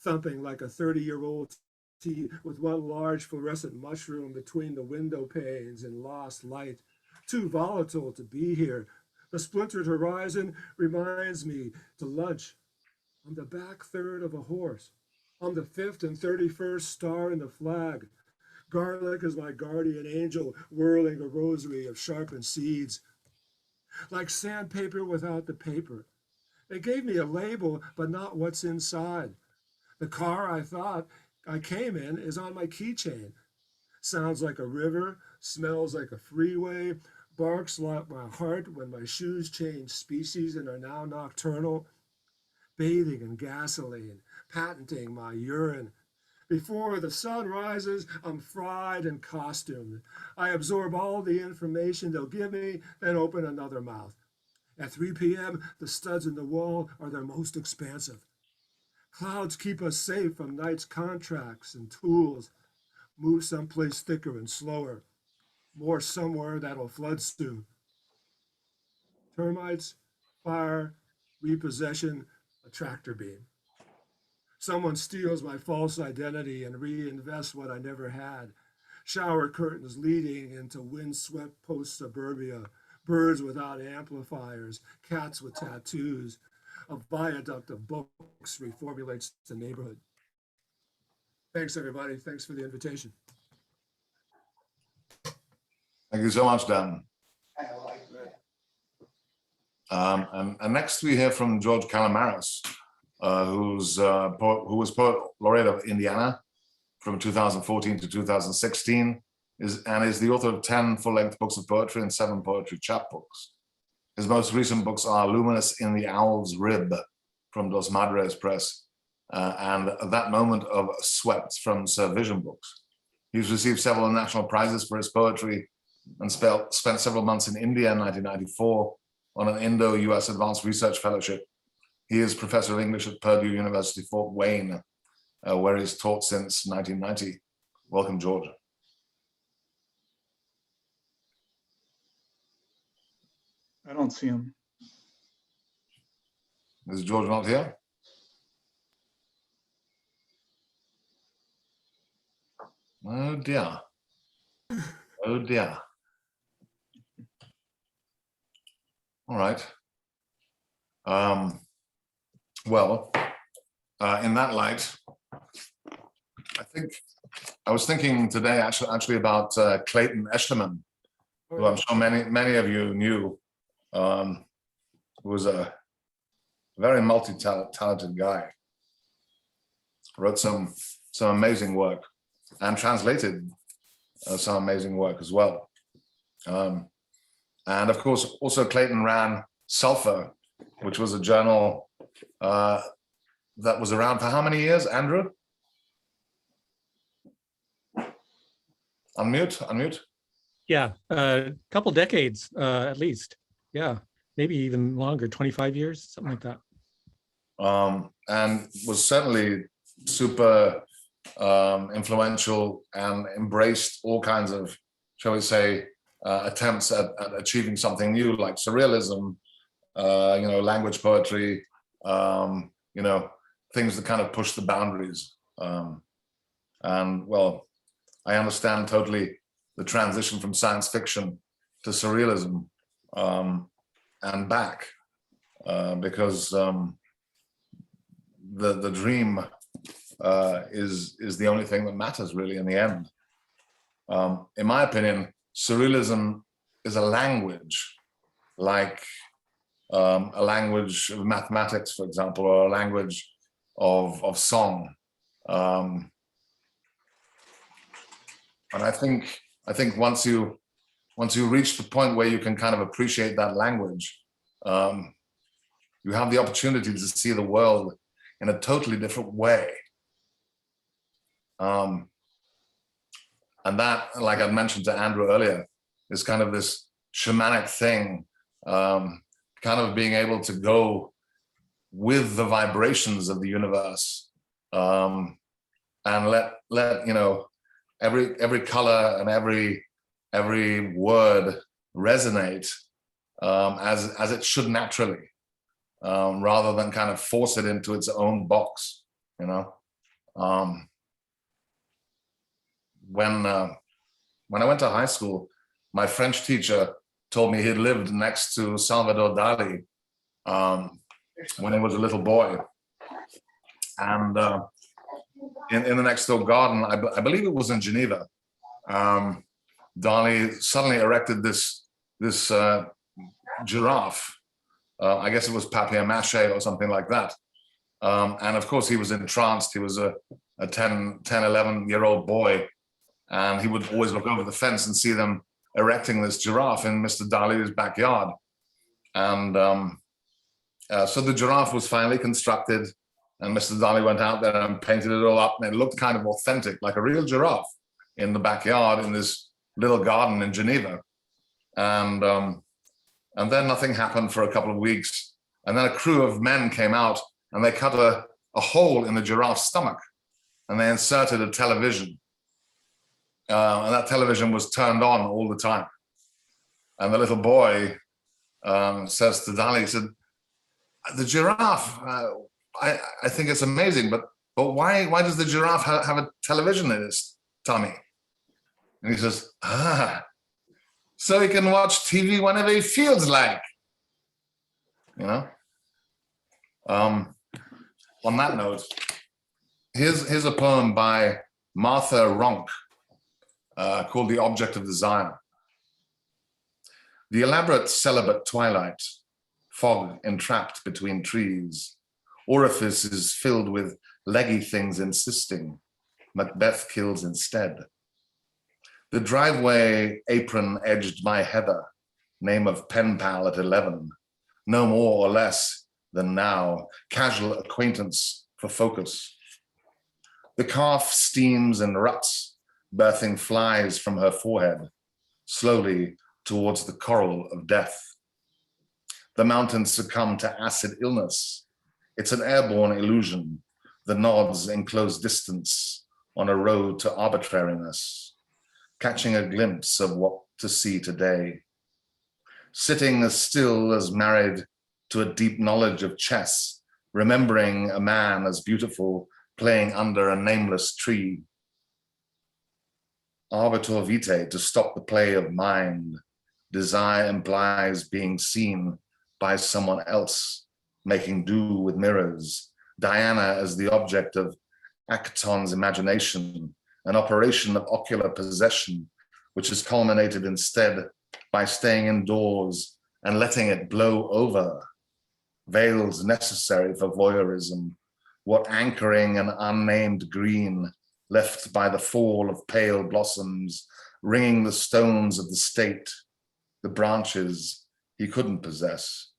thumping like a 30-year-old tea with one large fluorescent mushroom between the window panes in lost light, too volatile to be here. The splintered horizon reminds me to lunch on the back third of a horse, on the 5th and 31st star in the flag. Garlic is my guardian angel, whirling a rosary of sharpened seeds. Like sandpaper without the paper. They gave me a label, but not what's inside. The car I thought I came in is on my keychain. Sounds like a river, smells like a freeway, barks like my heart when my shoes change species and are now nocturnal. Bathing in gasoline, patenting my urine. Before the sun rises, I'm fried and costumed. I absorb all the information they'll give me, then open another mouth. At 3 p.m., the studs in the wall are their most expansive. Clouds keep us safe from night's contracts and tools. Move someplace thicker and slower. More somewhere that'll flood soon. Termites, fire, repossession, a tractor beam. Someone steals my false identity and reinvests what I never had. Shower curtains leading into windswept post-suburbia, birds without amplifiers, cats with tattoos. A viaduct of books reformulates the neighborhood. Thanks, everybody. Thanks for the invitation. Thank you so much, Dan. And next we hear from George Calamaris, who was poet laureate of Indiana from 2014 to 2016, and is the author of 10 full-length books of poetry and 7 poetry chapbooks. His most recent books are Luminous in the Owl's Rib from Dos Madres Press and That Moment of Sweat from Sir Vision Books. He's received several national prizes for his poetry and spent several months in India in 1994 on an Indo-US Advanced Research Fellowship. He is professor of English at Purdue University, Fort Wayne, where he's taught since 1990. Welcome, George. I don't see him. Is George not here? Oh dear. Oh dear. All right. Well, in that light, I was thinking today actually about Clayton Eshleman, who I'm sure many of you knew, who was a very multi-talented guy. Wrote some amazing work and translated some amazing work as well. And of course, also Clayton ran Sulphur, which was a journal that was around for how many years, Andrew? Unmute. Yeah, a couple decades at least. Yeah, maybe even longer, 25 years, something like that. And was certainly super influential and embraced all kinds of, shall we say, attempts at achieving something new, like surrealism, language poetry, things that kind of push the boundaries. And well, I understand totally the transition from science fiction to surrealism and back, because the dream is the only thing that matters really in the end. In my opinion, surrealism is a language, like a language of mathematics, for example, or a language of song. And I think once you reach the point where you can kind of appreciate that language, you have the opportunity to see the world in a totally different way. And that, like I mentioned to Andrew earlier, is kind of this shamanic thing, kind of being able to go with the vibrations of the universe, and let you know, every color and every word resonate as it should naturally, rather than kind of force it into its own box, you know. When I went to high school, my French teacher told me he'd lived next to Salvador Dali when he was a little boy. And in the next door garden, I believe it was in Geneva, Dali suddenly erected this giraffe. I guess it was papier-mâché or something like that. And of course, he was entranced. He was a 10, 11-year-old boy. And he would always look over the fence and see them erecting this giraffe in Mr. Dali's backyard. And so the giraffe was finally constructed, and Mr. Dali went out there and painted it all up, and it looked kind of authentic, like a real giraffe in the backyard in this little garden in Geneva. And then nothing happened for a couple of weeks. And then a crew of men came out, and they cut a hole in the giraffe's stomach, and they inserted a television. And that television was turned on all the time. And the little boy says to Dali, he said, the giraffe, I think it's amazing, but why does the giraffe have a television in its tummy? And he says, so he can watch TV whenever he feels like, you know? On that note, here's a poem by Martha Ronk, called The Object of Desire. The elaborate celibate twilight, fog entrapped between trees, orifices filled with leggy things insisting, Macbeth kills instead. The driveway apron edged my heather, name of pen pal at 11, no more or less than now, casual acquaintance for focus. The calf steams and ruts, birthing flies from her forehead, slowly towards the coral of death. The mountains succumb to acid illness. It's an airborne illusion, the nods in close distance on a road to arbitrariness, catching a glimpse of what to see today. Sitting as still as married to a deep knowledge of chess, remembering a man as beautiful playing under a nameless tree. Arbiter vitae, to stop the play of mind. Desire implies being seen by someone else, making do with mirrors. Diana as the object of Acton's imagination, an operation of ocular possession, which is culminated instead by staying indoors and letting it blow over. Veils necessary for voyeurism, what anchoring an unnamed green left by the fall of pale blossoms, ringing the stones of the state, the branches he couldn't possess,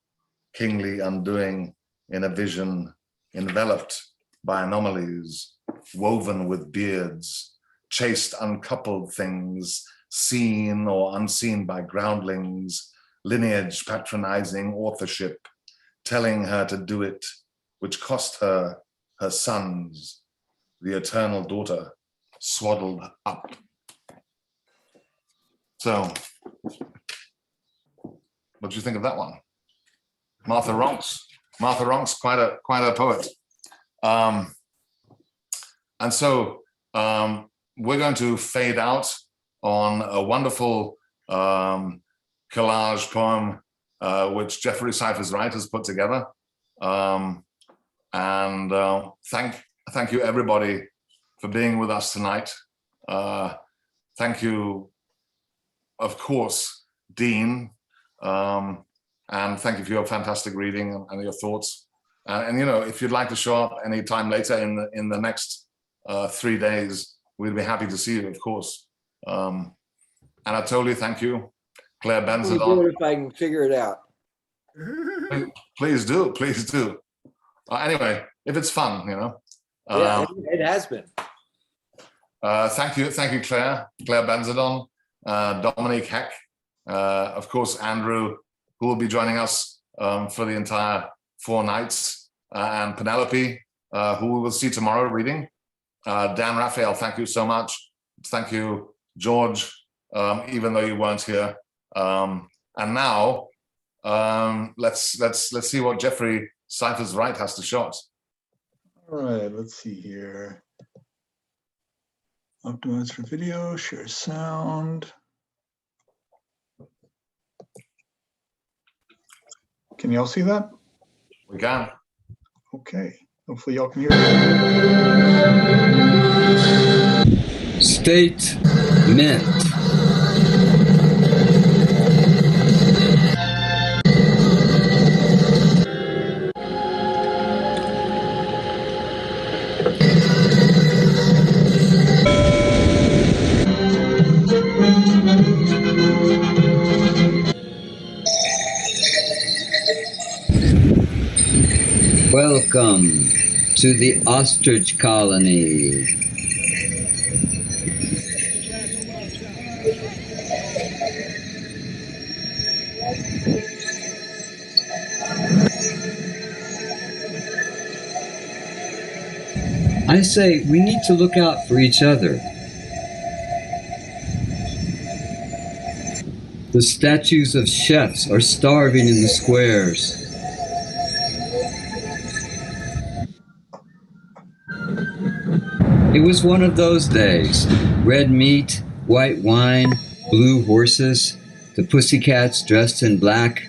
kingly undoing in a vision enveloped by anomalies, woven with beards, chaste uncoupled things, seen or unseen by groundlings, lineage patronizing authorship, telling her to do it, which cost her her sons, the eternal daughter, swaddled up. So, what do you think of that one? Martha Ronk's quite a poet. And so we're going to fade out on a wonderful collage poem which Jeffrey Cyphers Wright has put together. Thank you everybody for being with us tonight. Thank you, of course, Dean, and thank you for your fantastic reading and your thoughts. And you know, if you'd like to show up any time later in the next 3 days, we'd be happy to see you, of course. Anatoly, thank you. Clayre Benzadon. If I can figure it out. Please do, please do. Anyway, if it's fun, you know. Yeah, it has been. Thank you, Clayre Benzadon, Dominique Heck, of course, Andrew, who will be joining us for the entire 4 nights, and Penelope, who we will see tomorrow reading. Dan, Raphael, thank you so much. Thank you, George, even though you weren't here. And now, let's see what Jeffrey Cyphers Wright has to show us. All right, let's see here. Optimize for video, share sound. Can y'all see that? We can. Okay, hopefully y'all can hear it. Statement. Welcome to the ostrich colony. I say we need to look out for each other. The statues of chefs are starving in the squares. It was one of those days. Red meat, white wine, blue horses, the pussycats dressed in black.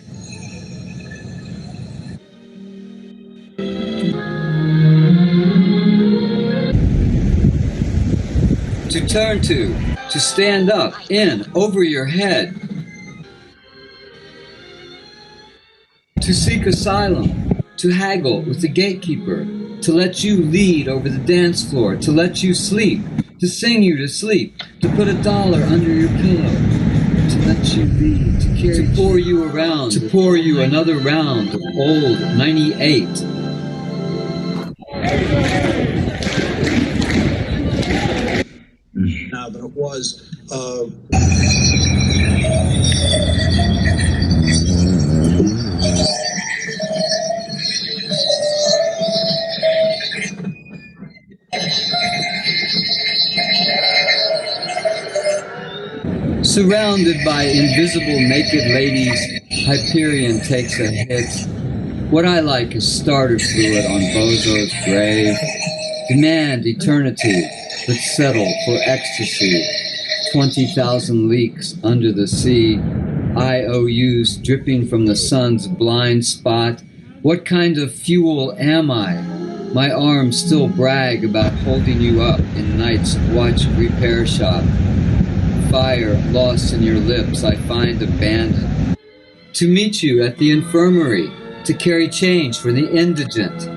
To turn to stand up, in, over your head. To seek asylum, to haggle with the gatekeeper, to let you lead over the dance floor, to let you sleep, to sing you to sleep, to put $1 under your pillow, to let you lead, to carry, to pour you around, to pour you another round of old 98. Now there was Surrounded by invisible naked ladies, Hyperion takes a hit. What I like is starter fluid on Bozo's grave. Demand eternity, but settle for ecstasy. 20,000 leaks under the sea. IOUs dripping from the sun's blind spot. What kind of fuel am I? My arms still brag about holding you up in night's watch repair shop. Fire lost in your lips I find abandoned. To meet you at the infirmary, to carry change for the indigent.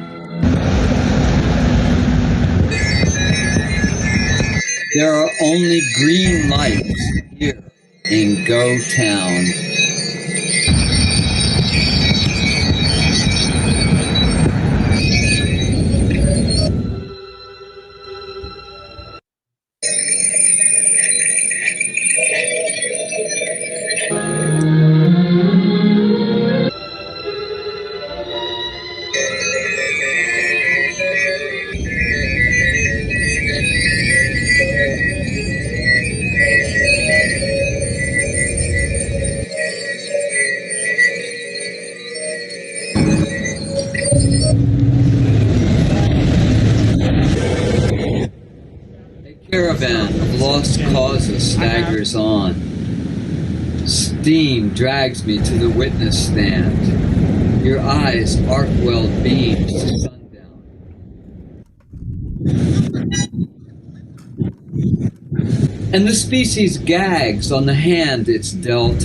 There are only green lights here in Go Town. Caravan of lost causes staggers on. Steam drags me to the witness stand. Your eyes arc-weld beams to sundown. And the species gags on the hand it's dealt.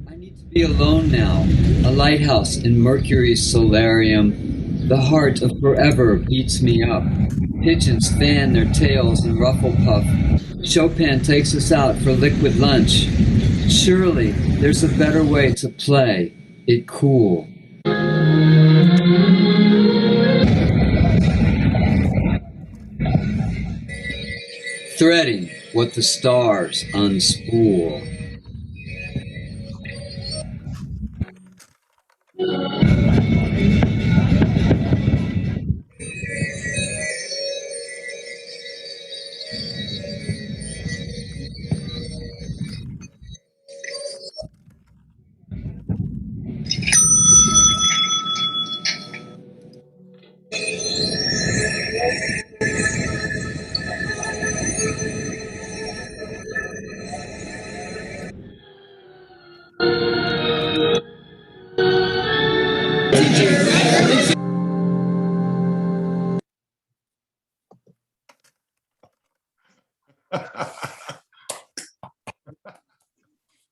I need to be alone now, a lighthouse in Mercury's solarium. The heart of forever beats me up. Pigeons fan their tails in ruffle puff. Chopin takes us out for liquid lunch. Surely there's a better way to play it cool. Threading what the stars unspool.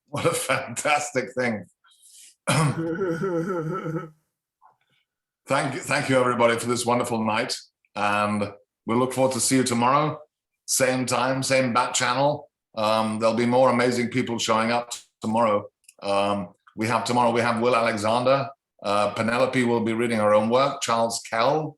What a fantastic thing. Thank you, everybody, for this wonderful night. And we'll look forward to see you tomorrow. Same time, same back channel. There'll be more amazing people showing up tomorrow. Tomorrow we have Will Alexander. Penelope will be reading her own work, Charles Kell.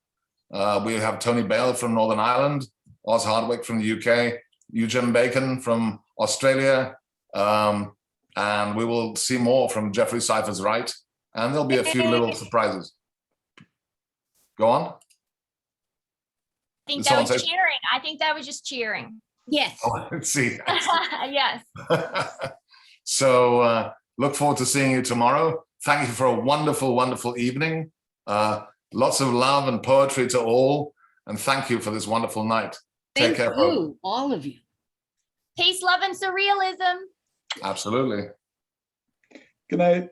We have Tony Bale from Northern Ireland, Oz Hardwick from the UK, Eugene Bacon from Australia. And we will see more from Jeffrey Cyphers Wright. And there'll be a few little surprises. Go on. I think that was cheering. I think that was just cheering. Yes. Oh, let's see. Yes. So look forward to seeing you tomorrow. Thank you for a wonderful, wonderful evening. Lots of love and poetry to all. And thank you for this wonderful night. Take care. Thank you, all of you. Peace, love, and surrealism. Absolutely. Good night.